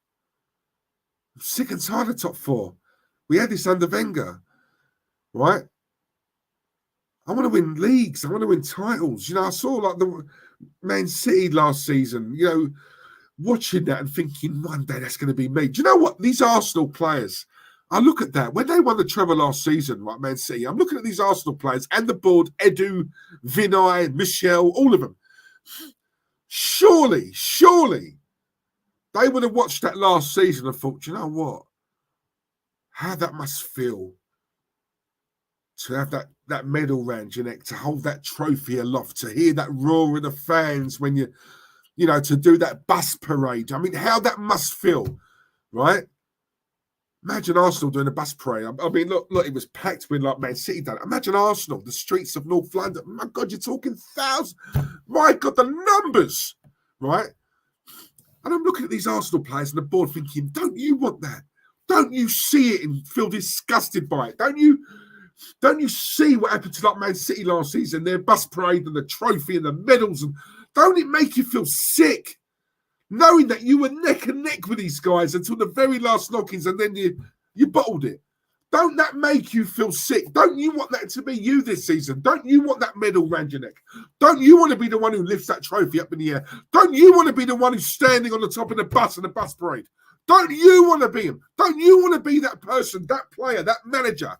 A: I'm sick and tired of top four. We had this under Wenger, right? I want to win leagues. I want to win titles. You know, I saw like the Man City last season, you know, watching that and thinking one day that's going to be me. Do you know what? These Arsenal players, I look at that. When they won the treble last season, like Man City, I'm looking at these Arsenal players and the board, Edu, Vinay, Michel, all of them. Surely, they would have watched that last season and thought, you know what? How that must feel to have that medal round your neck, to hold that trophy aloft, to hear that roar of the fans when you know, to do that bus parade. I mean, how that must feel, right? Imagine Arsenal doing a bus parade. I mean, look, it was packed with like Man City done. Imagine Arsenal, the streets of North London. My God, you're talking thousands. My God, the numbers, right? And I'm looking at these Arsenal players and the board thinking, don't you want that? Don't you see it and feel disgusted by it? Don't you see what happened to like Man City last season? Their bus parade and the trophy and the medals, and don't it make you feel sick? knowing that you were neck and neck with these guys until the very last knockings, and then you bottled it. Don't that make you feel sick? Don't you want that to be you this season? Don't you want that medal around your neck? Don't you want to be the one who lifts that trophy up in the air? Don't you want to be the one who's standing on the top of the bus in the bus parade? Don't you want to be him? Don't you want to be that person, that player, that manager,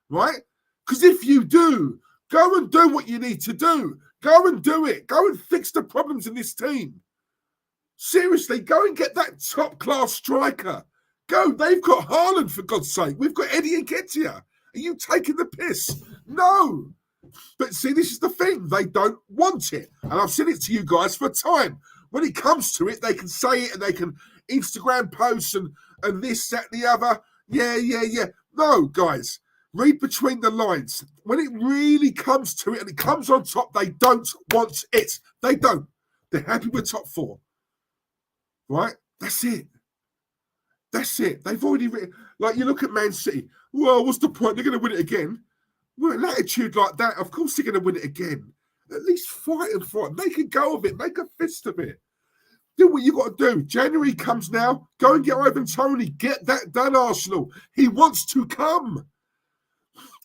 A: right? Because if you do, go and do what you need to do. Go and do it. Go and fix the problems in this team. Seriously, go and get that top-class striker. Go. They've got Haaland, for God's sake. We've got Eddie Nketiah. Are you taking the piss? No. But see, this is the thing. They don't want it. And I've said it to you guys for time. When it comes to it, they can say it and they can Instagram posts and this, that, the other. Yeah. No, guys. Read between the lines. When it really comes to it and it comes on top, they don't want it. They don't. They're happy with top four. Right? That's it. That's it. They've already written. Like, you look at Man City. Well, what's the point? They're going to win it again. Well, an attitude like that, of course they're going to win it again. At least fight and fight. Make a go of it. Make a fist of it. Do what you got to do. January comes now. Go and get Ivan Toney. Get that done, Arsenal. He wants to come.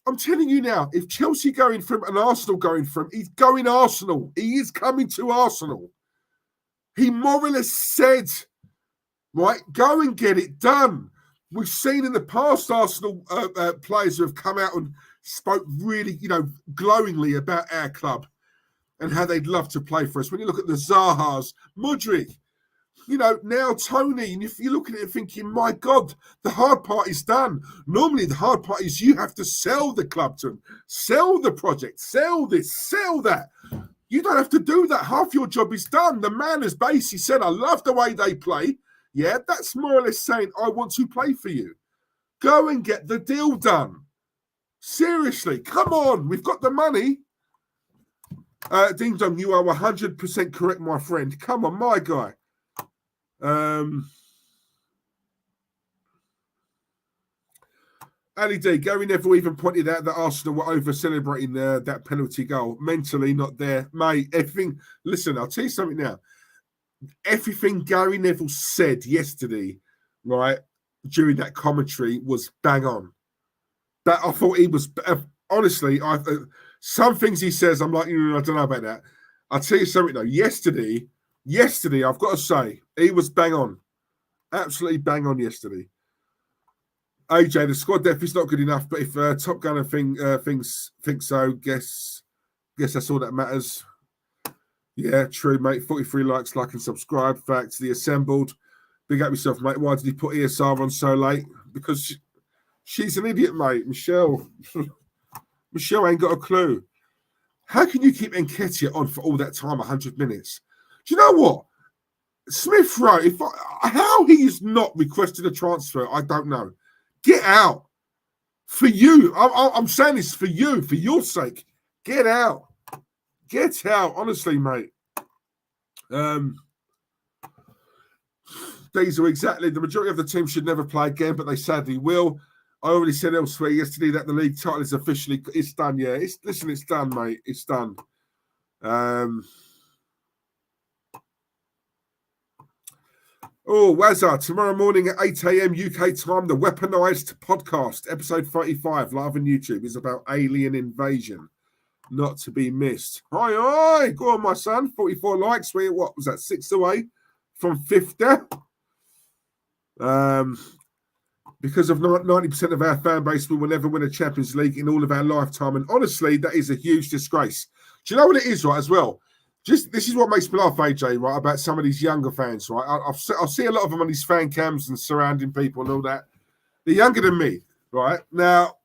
A: I'm telling you now, if Chelsea going from and Arsenal going from, he's going Arsenal. He is coming to Arsenal. He more or less said, right, go and get it done. We've seen in the past Arsenal players who have come out and spoke really, glowingly about our club and how they'd love to play for us. When you look at the Zahas, Mudryk, now Tony, and if you look at it and thinking, my God, the hard part is done. Normally the hard part is you have to sell the club to them, sell the project, sell this, sell that. You don't have to do that. Half your job is done. The man has basically said, I love the way they play. Yeah, that's more or less saying, I want to play for you. Go and get the deal done. Seriously, come on. We've got the money. Ding Dong, you are 100% correct, my friend. Come on, my guy. Ali D, Gary Neville even pointed out that Arsenal were over-celebrating that penalty goal. Mentally not there. Mate, everything... Listen, I'll tell you something now. Everything Gary Neville said yesterday, right, during that commentary was bang on. That I thought he was... honestly, some things he says, I'm like, I don't know about that. I'll tell you something, though. Yesterday, I've got to say, he was bang on. Absolutely bang on yesterday. AJ, the squad depth is not good enough, but if Top Gunner think so, guess that's all that matters. Yeah, true, mate. 43 likes, like and subscribe. Facts, the assembled. Big up yourself, mate. Why did he put ESR on so late? Because she's an idiot, mate. Michelle ain't got a clue. How can you keep Nketiah on for all that time, 100 minutes? Do you know what? Smith Rowe, how he's not requested a transfer, I don't know. Get out. For you. I'm saying this for you, for your sake. Get out. Get out. Honestly, mate. These are exactly the majority of the team should never play again, but they sadly will. I already said elsewhere yesterday that the league title is officially done. Yeah, it's done, mate. It's done. Wazza, tomorrow morning at 8 a.m. UK time, the Weaponized podcast, episode 35, live on YouTube, is about alien invasion. Not to be missed. Hi. Go on, my son. 44 likes. What was that? 6 away from 50. Because of 90% of our fan base, we will never win a Champions League in all of our lifetime. And honestly, that is a huge disgrace. Do you know what it is, right, as well? This is what makes me laugh, AJ, right, about some of these younger fans, right? I'll see a lot of them on these fan cams and surrounding people and all that. They're younger than me, right? Now,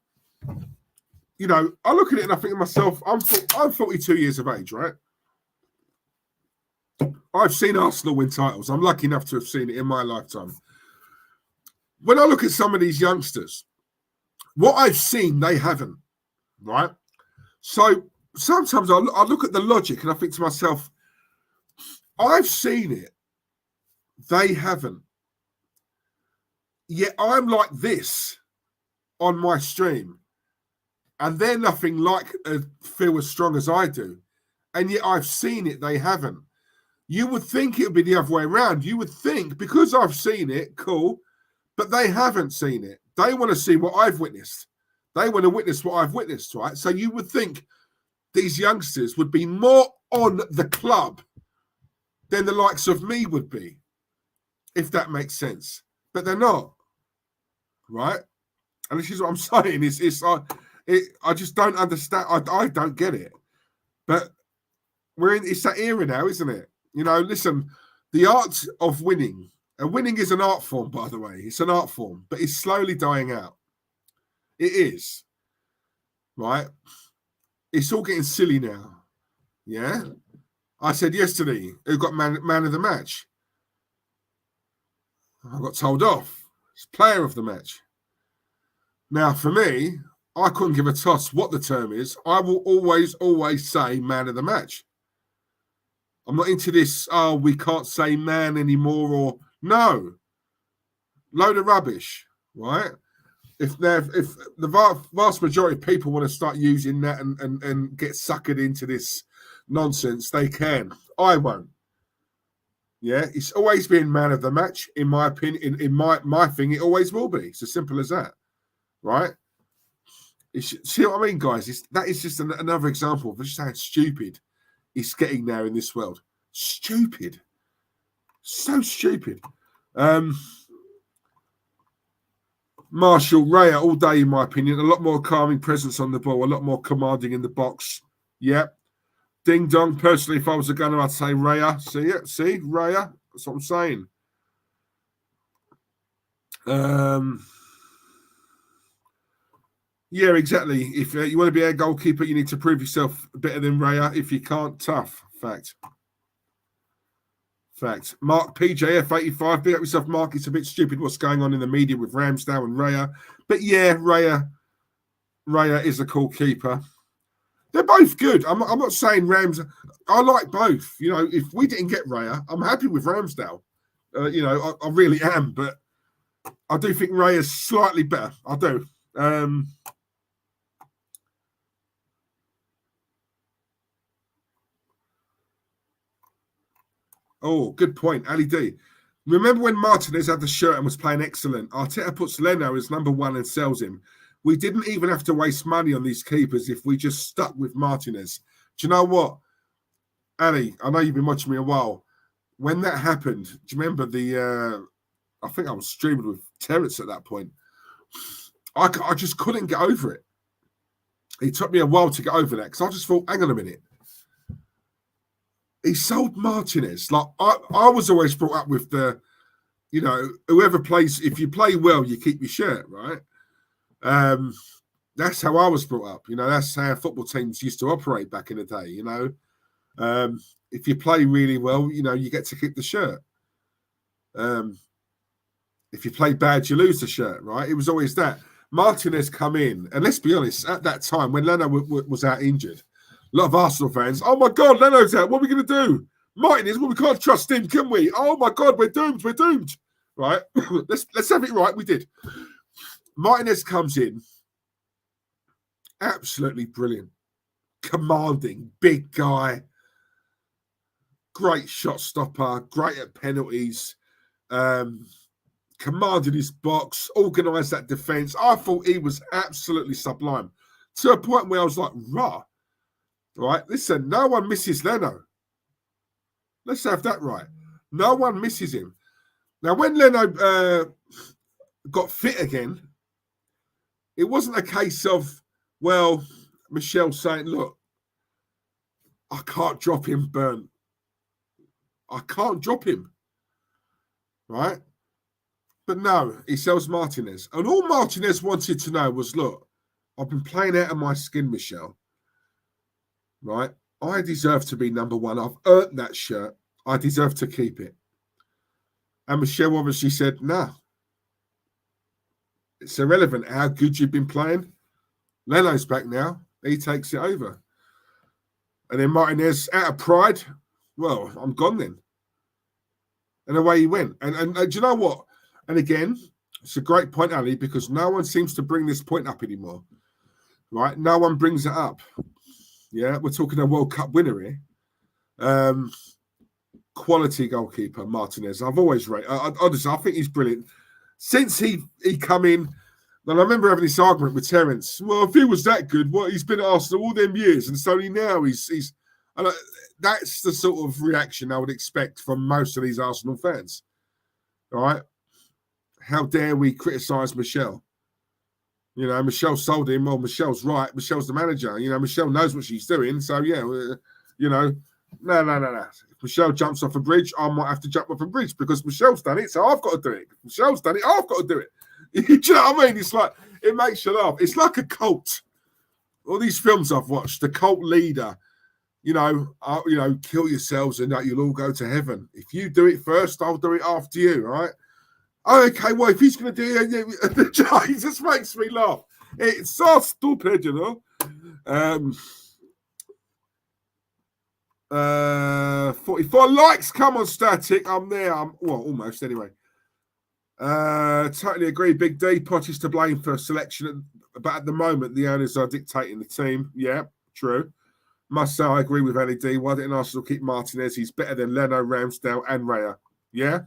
A: I look at it and I think to myself, I'm 42 years of age, right? I've seen Arsenal win titles. I'm lucky enough to have seen it in my lifetime. When I look at some of these youngsters, what I've seen, they haven't, right? So sometimes I look at the logic and I think to myself, I've seen it. They haven't. Yet I'm like this on my stream. And they're nothing like feel as strong as I do. And yet I've seen it. They haven't. You would think it would be the other way around. You would think, because I've seen it, cool, but they haven't seen it. They want to see what I've witnessed. They want to witness what I've witnessed, right? So you would think these youngsters would be more on the club than the likes of me would be, if that makes sense. But they're not, right? And this is what I'm saying. I just don't understand. I don't get it. But it's that era now, isn't it? You know, listen, the art of winning, and winning is an art form, by the way. It's an art form, but it's slowly dying out. It is, right? It's all getting silly now. Yeah? I said yesterday, who got man of the match? I got told off. It's player of the match. Now, for me, I couldn't give a toss what the term is. I will always say man of the match. I'm not into this, we can't say man anymore, or no. Load of rubbish, right? If the vast majority of people want to start using that and get suckered into this nonsense, they can. I won't. Yeah, it's always been man of the match, in my opinion. In my thing, it always will be. It's as simple as that, right? See what I mean, guys? That is just another example of just how stupid it's getting now in this world. Stupid. So stupid. Marshall, Raya, all day, in my opinion. A lot more calming presence on the ball, a lot more commanding in the box. Yep. Ding dong. Personally, if I was a gunner, I'd say Raya. See it? See? Raya? That's what I'm saying. Yeah, exactly. If you want to be a goalkeeper, you need to prove yourself better than Raya. If you can't, tough. Fact. Mark PJF85, big up yourself, Mark. It's a bit stupid what's going on in the media with Ramsdale and Raya. But yeah, Raya is a cool keeper. They're both good. I'm not saying Rams. I like both. You know, if we didn't get Raya, I'm happy with Ramsdale. You know, I really am. But I do think Raya's slightly better. I do. Oh, good point, Ali D. Remember when Martinez had the shirt and was playing excellent? Arteta puts Leno as number one and sells him. We didn't even have to waste money on these keepers if we just stuck with Martinez. Do you know what, Ali? I know you've been watching me a while. When that happened, do you remember I think I was streaming with Terrence at that point. I just couldn't get over it. It took me a while to get over that because I just thought, hang on a minute. He sold Martinez. Like I was always brought up with the, you know, whoever plays, if you play well, you keep your shirt, right? That's how I was brought up. You know, that's how football teams used to operate back in the day. You know, if you play really well, you know, you get to keep the shirt. If you play bad, you lose the shirt, right? It was always that. Martinez come in, and let's be honest, at that time when Leno was out injured, a lot of Arsenal fans, oh my God, Leno's out. What are we going to do? Martinez, well, we can't trust him, can we? Oh my God, we're doomed. We're doomed. Right? let's have it right. We did. Martinez comes in, absolutely brilliant, commanding, big guy, great shot stopper, great at penalties, commanded his box, organised that defence. I thought he was absolutely sublime to a point where I was like, rah. Right, listen, no one misses Leno. Let's have that right. No one misses him. Now, when Leno got fit again, it wasn't a case of, well, Michelle saying, look, I can't drop him, Burn. I can't drop him. Right? But no, he sells Martinez. And all Martinez wanted to know was, look, I've been playing out of my skin, Michelle. Right? I deserve to be number one. I've earned that shirt. I deserve to keep it. And Michelle obviously said, no. It's irrelevant how good you've been playing. Leno's back now. He takes it over. And then Martinez, out of pride, well, I'm gone then. And away he went. And do you know what? And again, it's a great point, Ali, because no one seems to bring this point up anymore. Right? No one brings it up. Yeah, we're talking a World Cup winner here. quality goalkeeper, Martinez. I've always rated. Honestly, I think he's brilliant. Since he come in, and I remember having this argument with Terence. Well, if he was that good, what he's been at Arsenal all them years, and so now he's. And that's the sort of reaction I would expect from most of these Arsenal fans. All right, how dare we criticise Michelle? You know, Michelle sold him. Well, Michelle's right. Michelle's the manager. You know, Michelle knows what she's doing. So yeah, you know, no. If Michelle jumps off a bridge, I might have to jump off a bridge because Michelle's done it. So I've got to do it. If Michelle's done it, I've got to do it. Do you know what I mean? It's like, it makes you laugh. It's like a cult. All these films I've watched, the cult leader, kill yourselves and you'll all go to heaven. If you do it first, I'll do it after you, right? Oh, okay, well, if he's going to do it, it just makes me laugh. It's so stupid, you know. 44 likes, come on, Static. I'm there. Well, almost anyway. Totally agree. Big D, Potty's to blame for selection, but at the moment, the owners are dictating the team. Yeah, true. Must say, I agree with Ali D. Why didn't Arsenal keep Martinez? He's better than Leno, Ramsdale, and Raya. Yeah,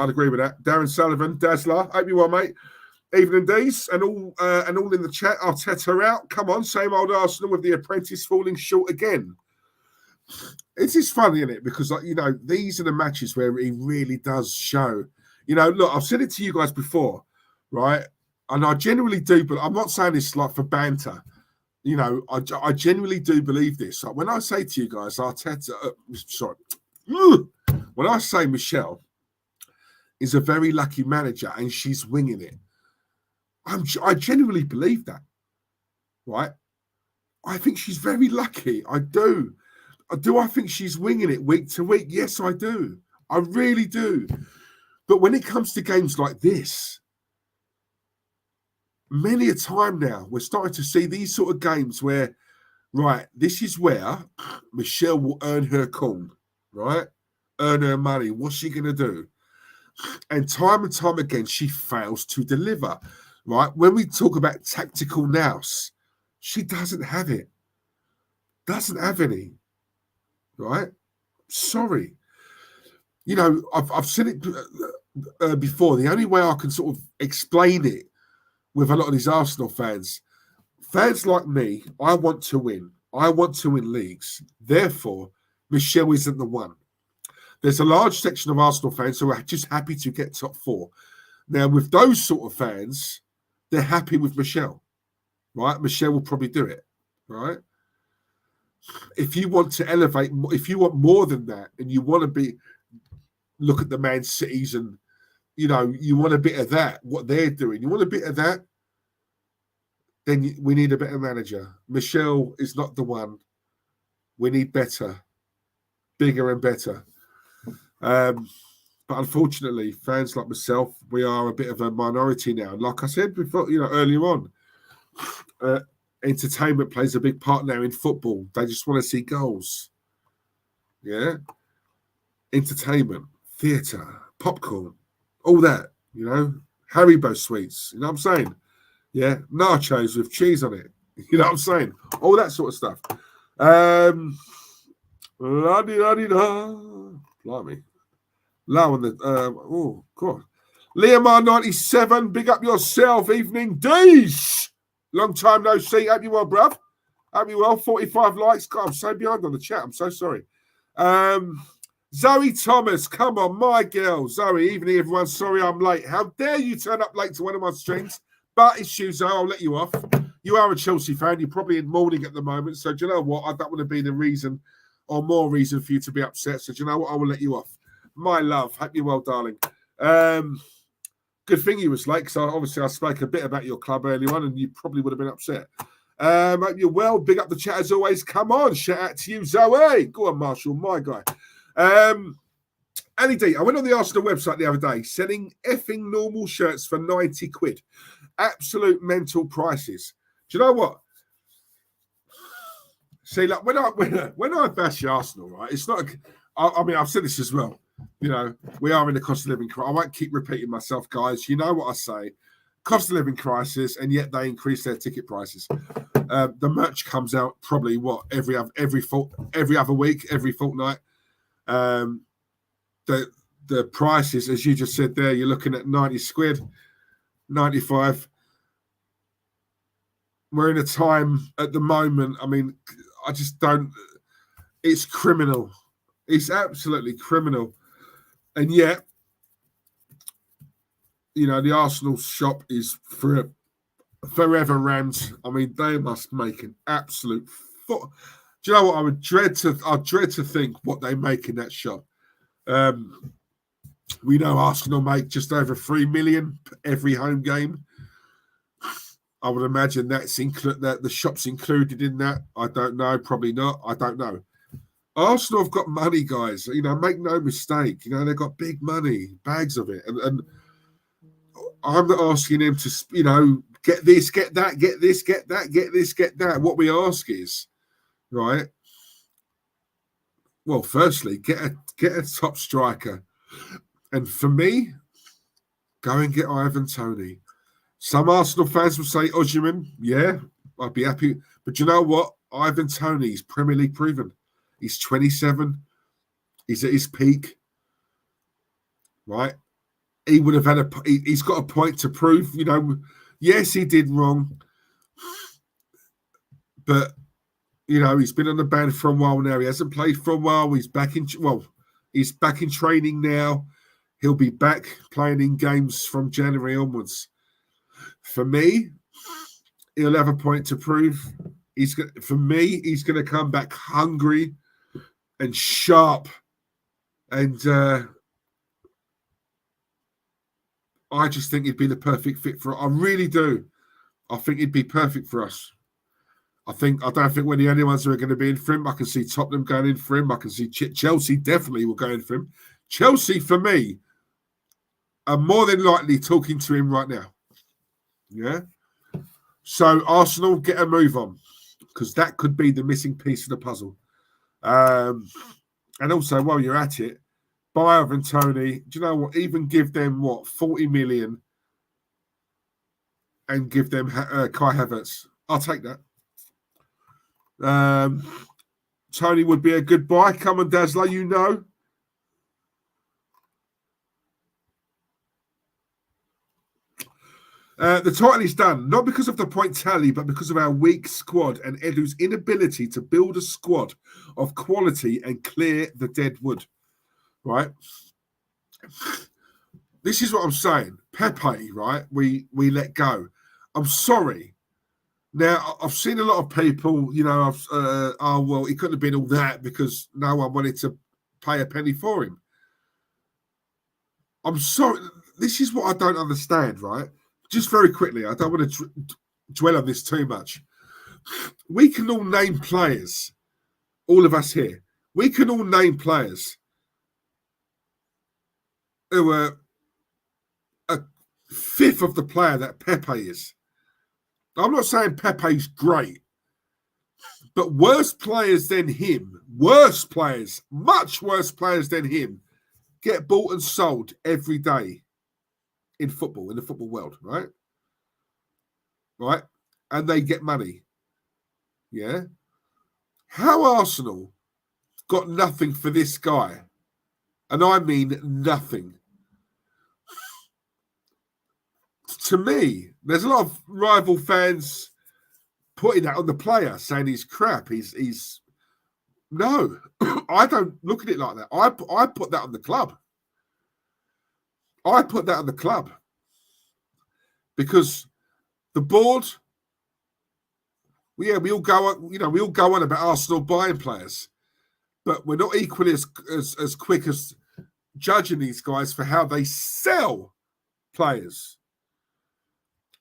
A: I'd agree with that. Darren Sullivan, Dazzler, hope you well, mate. Evening D's and all in the chat. Arteta out. Come on, same old Arsenal with the apprentice falling short again. It is funny, isn't it? Because, these are the matches where he really does show. Look, I've said it to you guys before, right? And I genuinely do, but I'm not saying this like for banter. I genuinely do believe this. Like when I say to you guys, Arteta, when I say Michelle is a very lucky manager and she's winging it, I genuinely believe that, right? I think she's very lucky. I do. Do I think she's winging it week to week? Yes, I do. I really do. But when it comes to games like this, many a time now, we're starting to see these sort of games where, right, this is where Michelle will earn her corn, right? Earn her money. What's she going to do? And time again, she fails to deliver, right? When we talk about tactical nous, she doesn't have it. Doesn't have any, right? Sorry. I've said it before. The only way I can sort of explain it with a lot of these Arsenal fans like me, I want to win. I want to win leagues. Therefore, Michelle isn't the one. There's a large section of Arsenal fans who are just happy to get top four. Now, with those sort of fans, they're happy with Michelle, right? Michelle will probably do it, right? If you want to elevate, if you want more than that, and you want to look at the Man Cities and, you want a bit of that, what they're doing, you want a bit of that, then we need a better manager. Michelle is not the one. We need better, bigger and better. But unfortunately, fans like myself, we are a bit of a minority now. Like I said before, earlier on, entertainment plays a big part now in football. They just want to see goals. Yeah? Entertainment, theatre, popcorn, all that, Haribo sweets, you know what I'm saying? Yeah, nachos with cheese on it, you know what I'm saying? All that sort of stuff. La-di-da-di-da. Blimey. Low on the, oh, God. Liam 97, big up yourself, evening D's. Long time no see. Hope you well, bruv. Hope you well. 45 likes. God, I'm so behind on the chat. I'm so sorry. Zoe Thomas, come on, my girl. Zoe, evening, everyone. Sorry I'm late. How dare you turn up late to one of my streams? But it's you, Zoe. I'll let you off. You are a Chelsea fan. You're probably in mourning at the moment. So do you know what? I don't want to be the reason or more reason for you to be upset. So do you know what? I will let you off. My love. Hope you're well, darling. Good thing you was late, because obviously I spoke a bit about your club earlier on and you probably would have been upset. Hope you're well. Big up the chat as always. Come on. Shout out to you, Zoe. Go on, Marshall, my guy. Annie D, I went on the Arsenal website the other day, selling effing normal shirts for 90 quid. Absolute mental prices. Do you know what? See, like when I bash Arsenal, right? It's not. I mean, I've said this as well. We are in a cost of living crisis. I won't keep repeating myself, guys. You know what I say. Cost of living crisis, and yet they increase their ticket prices. The merch comes out probably every other week, every fortnight. Um, the prices, as you just said there, you're looking at 90 quid, 95. We're in a time at the moment. I mean, I just don't. It's criminal. It's absolutely criminal. And yet, the Arsenal shop is forever rammed. I mean, they must make an absolute. Do you know what? I'd dread to think what they make in that shop. We know Arsenal make just over 3 million every home game. I would imagine that the shop's included in that. I don't know. Probably not. I don't know. Arsenal have got money, guys. Make no mistake. They've got big money, bags of it, and I'm not asking him to, get this, get that, get this, get that, get this, get that. What we ask is, right? Well, firstly, get a top striker, and for me, go and get Ivan Toney. Some Arsenal fans will say Osimhen. Yeah, I'd be happy. But you know what? Ivan Toney is Premier League proven. He's 27. He's at his peak. Right? He would have he's got a point to prove. Yes, he did wrong. But, he's been on the ban for a while now. He hasn't played for a while. He's back in training now. He'll be back playing in games from January onwards. For me, he'll have a point to prove. He's going to come back hungry and sharp, and I just think he'd be the perfect fit for it. I really do. I think he'd be perfect for us. I don't think we're the only ones who are going to be in for him. I can see Tottenham going in for him. I can see Chelsea definitely will go in for him. Chelsea, for me, are more than likely talking to him right now. Yeah. So Arsenal, get a move on, because that could be the missing piece of the puzzle. And also, while you're at it, buy Ivan Toney. Do you know what? Even give them 40 million, and give them Kai Havertz. I'll take that. Toney would be a good buy. Come on, Dazzler, The title is done, not because of the point tally, but because of our weak squad and Edu's inability to build a squad of quality and clear the dead wood. Right? This is what I'm saying. Pepe, right? We let go. I'm sorry. Now, I've seen a lot of people, he couldn't have been all that because no one wanted to pay a penny for him. I'm sorry. This is what I don't understand, right? Just very quickly, I don't want to dwell on this too much. We can all name players, all of us here. We can all name players who are a fifth of the player that Pepe is. I'm not saying Pepe's great, but worse players than him, much worse players than him, get bought and sold every day in the football world, right? Right? And they get money. Yeah? How Arsenal got nothing for this guy, and I mean nothing. To me, there's a lot of rival fans putting that on the player, saying he's crap. He's no, I don't look at it like that. I put that on the club. I put that on the club because the board, we all go on about Arsenal buying players, but we're not equally as quick as judging these guys for how they sell players.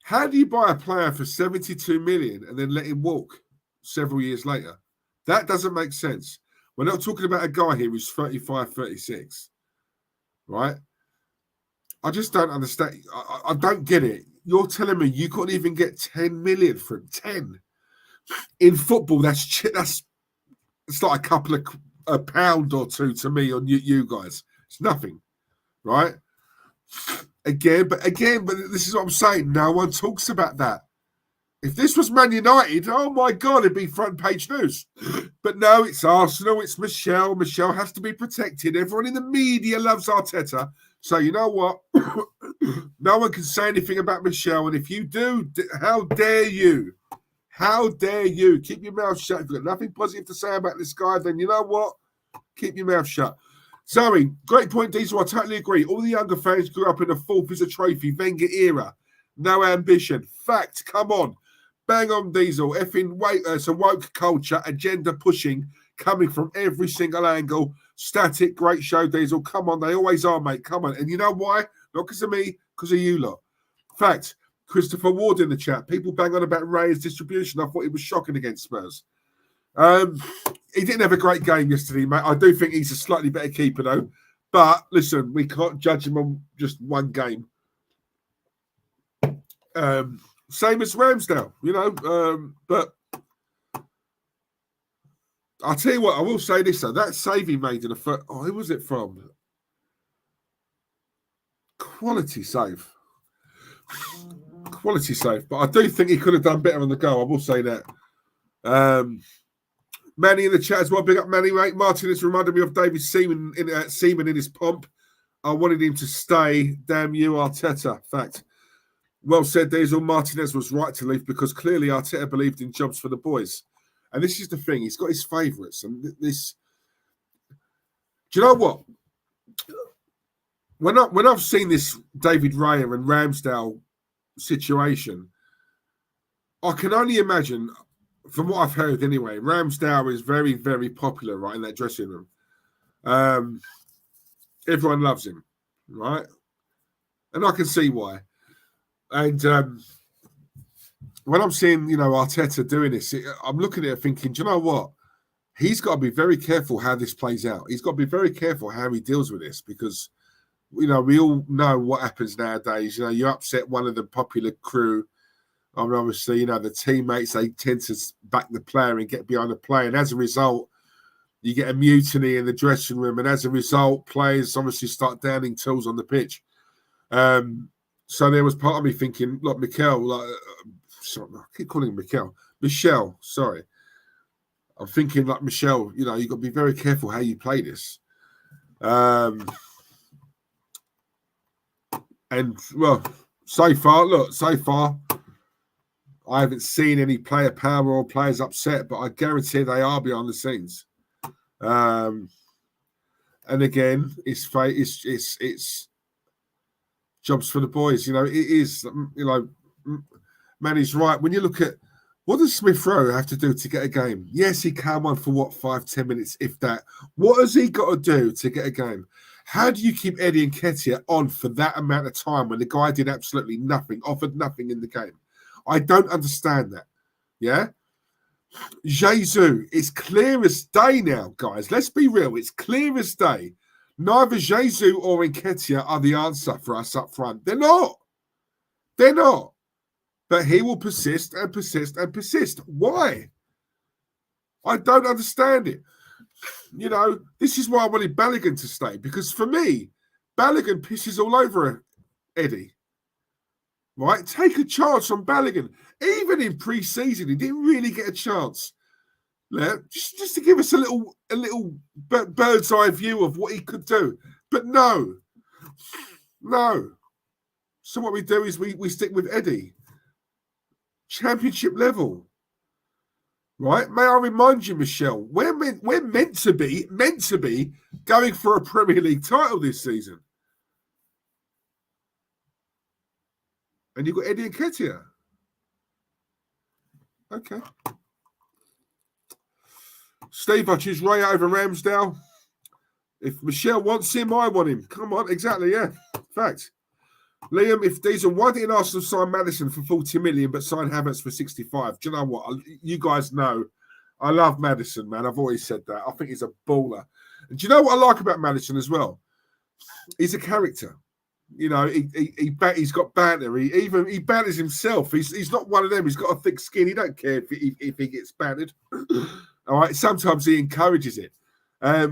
A: How do you buy a player for 72 million and then let him walk several years later? That doesn't make sense. We're not talking about a guy here who's 35, 36, right? I just don't understand. I don't get it. You're telling me you couldn't even get 10 million for him? 10. In football, that's it's like a couple of a pound or two to me on you guys. It's nothing, right? But this is what I'm saying. No one talks about that. If this was Man United, oh my God, it'd be front page news. But no, it's Arsenal, it's Michelle. Michelle has to be protected. Everyone in the media loves Arteta. So you know what? No one can say anything about Michelle. And if you do, how dare you? How dare you? Keep your mouth shut. If you've got nothing positive to say about this guy, then you know what? Keep your mouth shut. Zoe, great point, Diesel. I totally agree. All the younger fans grew up in the fourth is a trophy, Wenger era. No ambition. Fact, come on. Bang on, Diesel. Effing it's a woke culture, agenda pushing, coming from every single angle. Static, great show, Diesel. Come on, they always are, mate. Come on. And you know why? Not because of me, because of you lot. Fact, Christopher Ward in the chat. People bang on about Ray's distribution. I thought he was shocking against Spurs. He didn't have a great game yesterday, mate. I do think he's a slightly better keeper, though. But listen, we can't judge him on just one game. Same as Ramsdale, you know. But I'll tell you what, I will say this, though. That save he made in the first... Oh, who was it from? Quality save. Quality save. But I do think he could have done better on the goal. I will say that. Manny in the chat as well. Big up Manny, mate. Martin has reminded me of David Seaman in his pomp. I wanted him to stay. Damn you, Arteta. Fact. Well said, Diesel. Martinez was right to leave because clearly Arteta believed in jobs for the boys. And this is the thing. He's got his favourites. And this... Do you know what? When I've seen this David Raya and Ramsdale situation, I can only imagine, from what I've heard anyway, Ramsdale is very, very popular, right, in that dressing room. Everyone loves him, right? And I can see why. And when I'm seeing, you know, Arteta doing this, I'm looking at it thinking, do you know what? He's got to be very careful how this plays out. He's got to be very careful how he deals with this because, you know, we all know what happens nowadays. You know, you upset one of the popular crew. I mean, obviously, you know, the teammates, they tend to back the player and get behind the player. And as a result, you get a mutiny in the dressing room. And as a result, players obviously start downing tools on the pitch. So there was part of me thinking, look, sorry, I keep calling him Michelle, sorry. I'm thinking like Michelle, you know, you've got to be very careful how you play this. And, well, so far, I haven't seen any player power or players upset, but I guarantee they are behind the scenes. And again, it's jobs for the boys. You know, it is, you know, Manny's right. When you look at what does Smith Rowe have to do to get a game? Yes, he came on for 5-10 minutes, if that. What has he got to do to get a game? How do you keep Eddie and Nketiah on for that amount of time when the guy did absolutely nothing, offered nothing in the game? I don't understand that. Yeah? Jesus, it's clear as day now, guys. Let's be real. It's clear as day. Neither Jesus or Nketiah are the answer for us up front. They're not. They're not. But he will persist and persist and persist. Why? I don't understand it. You know, this is why I wanted Balogun to stay. Because for me, Balogun pisses all over Eddie. Right? Take a chance on Balogun. Even in pre-season, he didn't really get a chance. Just to give us a little bird's eye view of what he could do. But no. So what we do is we stick with Eddie. Championship level. Right? May I remind you, Michelle, we're meant to be going for a Premier League title this season. And you've got Eddie Nketiah. Okay. Steve, I choose Raya over Ramsdale. If Michelle wants him, I want him. Come on, exactly, yeah. Fact. Liam, if Diesel, why didn't Arsenal sign Maddison for 40 million but sign Havertz for 65? Do you know what? You guys know I love Maddison, man. I've always said that. I think he's a baller. And do you know what I like about Maddison as well? He's a character. You know, he's got banter. He banters himself. He's not one of them. He's got a thick skin. He don't care if he gets bantered. All right. Sometimes he encourages it. I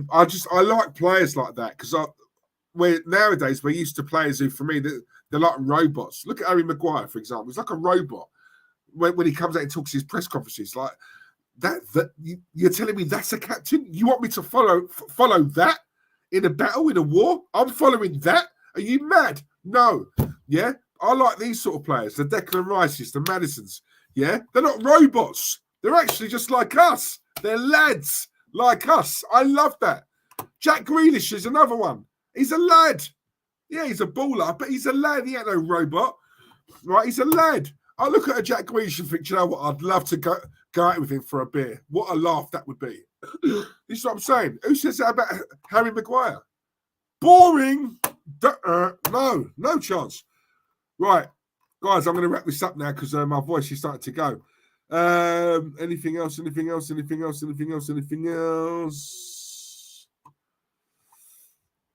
A: like players like that because nowadays we're used to players who, for me, they're like robots. Look at Harry Maguire, for example. He's like a robot. when he comes out and talks his press conferences, like that you're telling me that's a captain? You want me to follow that in a battle, in a war? I'm following that. Are you mad? No. Yeah, I like these sort of players, the Declan Rices, the Madisons. Yeah, they're not robots. They're actually just like us. They're lads like us. I love that. Jack Grealish is another one. He's a lad. Yeah, he's a baller, but he's a lad. He ain't no robot. Right, he's a lad. I look at a Jack Grealish and think, you know what? I'd love to go out with him for a beer. What a laugh that would be. This is what I'm saying. Who says that about Harry Maguire? Boring. No chance. Right, guys, I'm going to wrap this up now because my voice is starting to go. Anything else?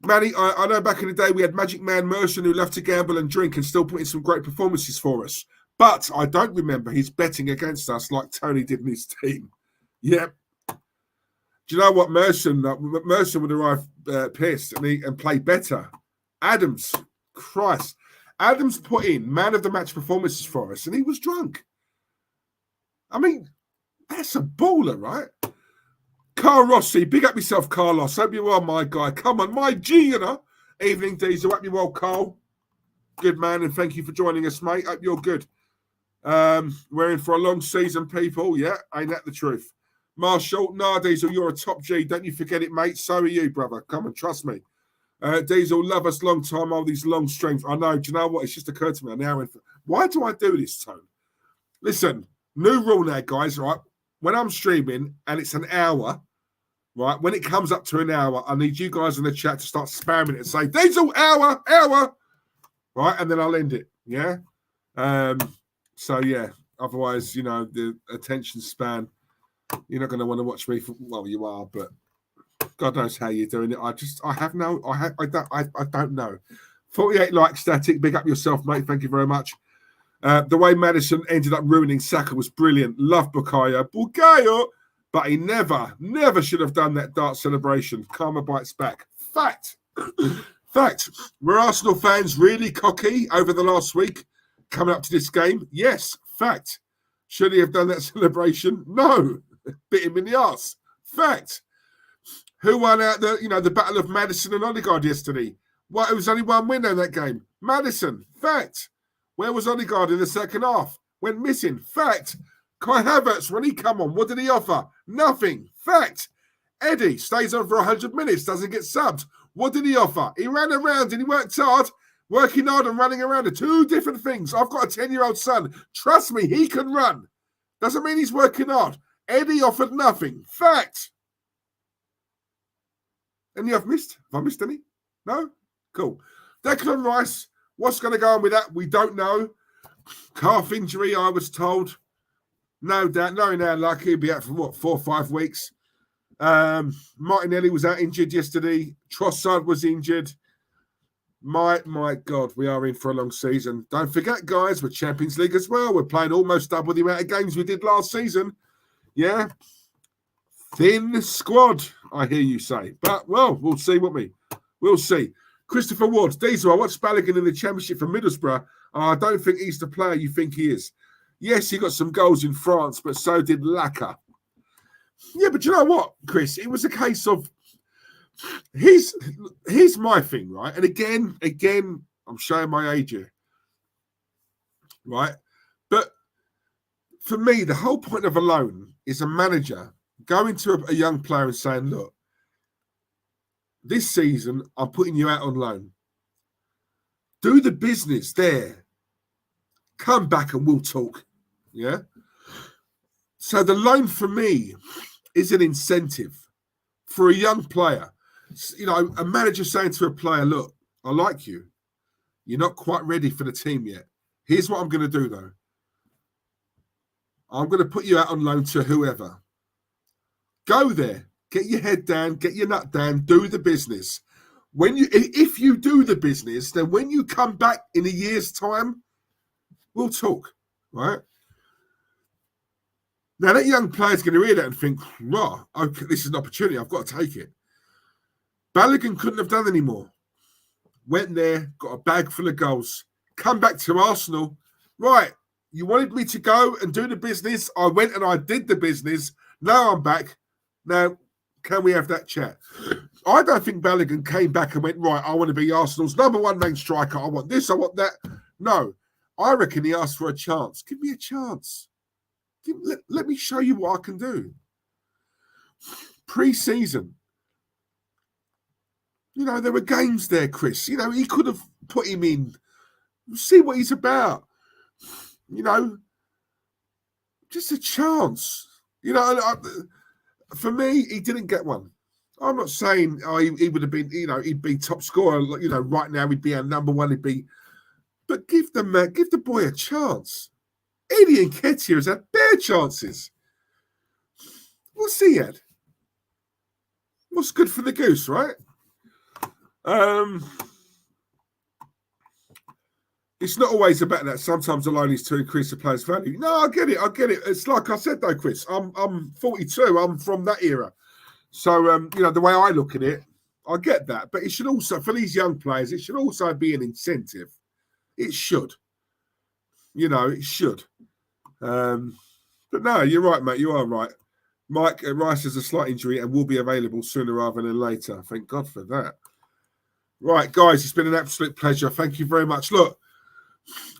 A: Manny, I know back in the day we had Magic Man Merson who loved to gamble and drink and still put in some great performances for us. But I don't remember his betting against us like Tony did in his team. Yep. Do you know what? Merson would arrive pissed and play better. Adams, Christ. Adams put in man of the match performances for us and he was drunk. I mean, that's a baller, right? Carl Rossi, big up yourself, Carlos. Hope you are, my guy. Come on, my G, you know. Evening, Diesel. Hope you well, Carl. Good man, and thank you for joining us, mate. Hope you're good. We're in for a long season, people. Yeah, ain't that the truth? Marshall, nah, Diesel, you're a top G. Don't you forget it, mate. So are you, brother. Come on, trust me. Diesel, love us long time, all these long streams. I know. Do you know what? It's just occurred to me now. Why do I do this, Tone? Listen, new rule now, guys, right? When I'm streaming and it's an hour, right? When it comes up to an hour, I need you guys in the chat to start spamming it and say, Diesel, hour, right? And then I'll end it, yeah? So, yeah, otherwise, you know, the attention span, you're not going to want to watch me for, well, you are, but God knows how you're doing it. I don't know. 48 likes, Static. Big up yourself, mate. Thank you very much. The way Madison ended up ruining Saka was brilliant. Love Bukayo, but he never should have done that dart celebration. Karma bites back. Fact. Were Arsenal fans really cocky over the last week coming up to this game? Yes. Fact. Should he have done that celebration? No. Bit him in the arse. Fact. Who won out the Battle of Madison and Odegaard yesterday? It was only one winner in that game. Madison. Fact. Where was Odegaard in the second half? Went missing. Fact. Kai Havertz, when he come on, what did he offer? Nothing. Fact. Eddie stays on for 100 minutes, doesn't get subbed. What did he offer? He ran around and he worked hard. Working hard and running around are two different things. I've got a 10-year-old son. Trust me, he can run. Doesn't mean he's working hard. Eddie offered nothing. Fact. Any I've missed? Have I missed any? No? Cool. Declan Rice, what's going to go on with that? We don't know. Calf injury, I was told. No doubt. No, now, like he'll be out for what, 4 or 5 weeks. Martinelli was out injured yesterday. Trossard was injured. My God, we are in for a long season. Don't forget, guys, we're Champions League as well. We're playing almost double the amount of games we did last season. Yeah. Thin squad, I hear you say. But, well, we'll see, won't we? We'll see. Christopher Ward, Diesel, I watched Balogun in the Championship for Middlesbrough, and I don't think he's the player you think he is. Yes, he got some goals in France, but so did Laka. Yeah, but you know what, Chris? It was a case of here's my thing, right? And again, I'm showing my age here, right? But for me, the whole point of a loan is a manager going to a young player and saying, look, this season, I'm putting you out on loan. Do the business there. Come back and we'll talk. Yeah? So the loan for me is an incentive for a young player. You know, a manager saying to a player, look, I like you. You're not quite ready for the team yet. Here's what I'm going to do, though. I'm going to put you out on loan to whoever. Go there. Get your head down. Get your nut down. Do the business. If you do the business, then when you come back in a year's time, we'll talk, right? Now, that young player's going to hear that and think, "Raw, okay, this is an opportunity. I've got to take it." Balogun couldn't have done any more. Went there, got a bag full of goals. Come back to Arsenal. Right, You wanted me to go and do the business. I went and I did the business. Now I'm back. Now, can we have that chat? I don't think Balogun came back and went, right, I want to be Arsenal's #1 main striker. I want this, I want that. No, I reckon he asked for a chance. Give me a chance. Let me show you what I can do. Pre-season. You know, there were games there, Chris. You know, he could have put him in. See what he's about. You know, just a chance. You know, for me, he didn't get one. I'm not saying he would have been, you know, he'd be top scorer. You know, right now he'd be our #1. He'd be, but give the boy a chance. Eddie Nketiah has had bare chances. What's he had? What's good for the goose, right? It's not always about that. Sometimes alone is to increase the player's value. No, I get it. It's like I said though, Chris. I'm 42. I'm from that era. So you know, the way I look at it, I get that. But it should also, for these young players, it should also be an incentive. It should. You know, it should. But no, you're right, mate. You are right. Mike Rice has a slight injury and will be available sooner rather than later. Thank God for that. Right, guys, it's been an absolute pleasure. Thank you very much. Look,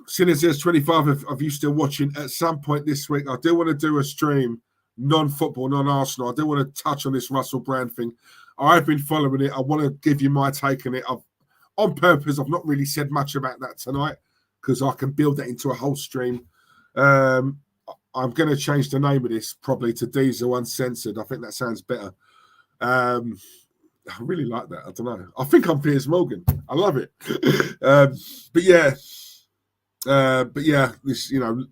A: seeing as there's 25 of you still watching, at some point this week, I do want to do a stream, non-football, non-Arsenal. I do want to touch on this Russell Brand thing. I've been following it. I want to give you my take on it. On purpose, I've not really said much about that tonight because I can build that into a whole stream. I'm going to change the name of this probably to Diesel Uncensored. I think that sounds better. I really like that. I don't know. I think I'm Piers Morgan. I love it. But yeah, this, you know,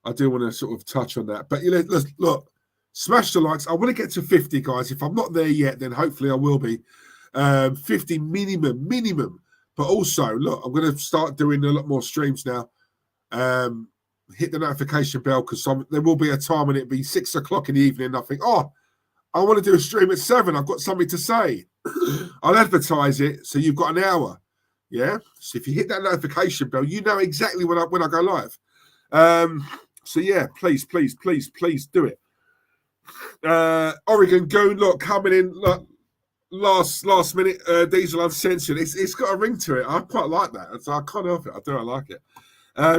A: I do want to sort of touch on that. But you know, look, smash the likes. I want to get to 50, guys. If I'm not there yet, then hopefully I will be. 50 minimum. But also, look, I'm going to start doing a lot more streams now. Hit the notification bell because there will be a time when it'll be 6 o'clock in the evening. And I think, oh, I want to do a stream at 7. I've got something to say. I'll advertise it so you've got an hour. Yeah. So if you hit that notification bell, you know exactly when I go live. So yeah, please do it. Oregon Goon, look, coming in last minute. Diesel Uncensored. It's got a ring to it. I quite like that. So I can't help it. I like it.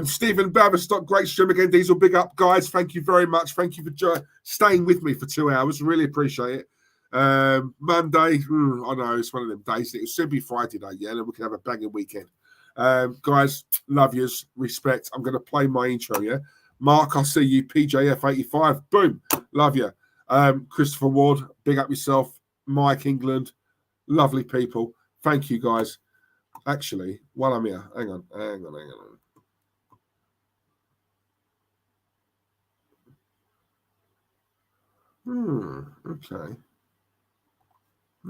A: Stephen Baverstock, great stream again. Diesel, big up, guys. Thank you very much. Thank you for staying with me for 2 hours. Really appreciate it. Monday, I know it's one of them days. It'll soon be Friday though, yeah, and then we can have a banging weekend. Guys, love yous, respect. I'm going to play my intro, yeah. Mark, I see you. PJF85, boom, love you. Christopher Ward, big up yourself. Mike England, lovely people. Thank you, guys. Actually, while I'm here, hang on. Okay.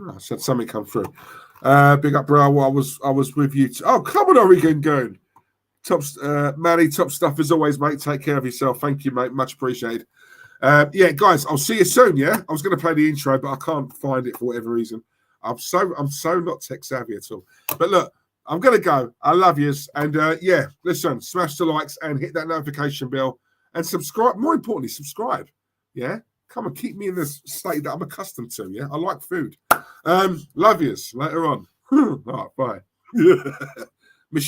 A: I said something come through. Big up, bro. I was with you. Oh, come on, Oregon going. Top, Manny, top stuff as always, mate. Take care of yourself. Thank you, mate. Much appreciated. Yeah, guys, I'll see you soon. Yeah, I was going to play the intro, but I can't find it for whatever reason. I'm so not tech savvy at all. But look, I'm going to go. I love yous, and yeah, listen, smash the likes and hit that notification bell and subscribe. More importantly, subscribe. Yeah. Come and keep me in the state that I'm accustomed to. Yeah, I like food. Love yous. Later on. All right, bye.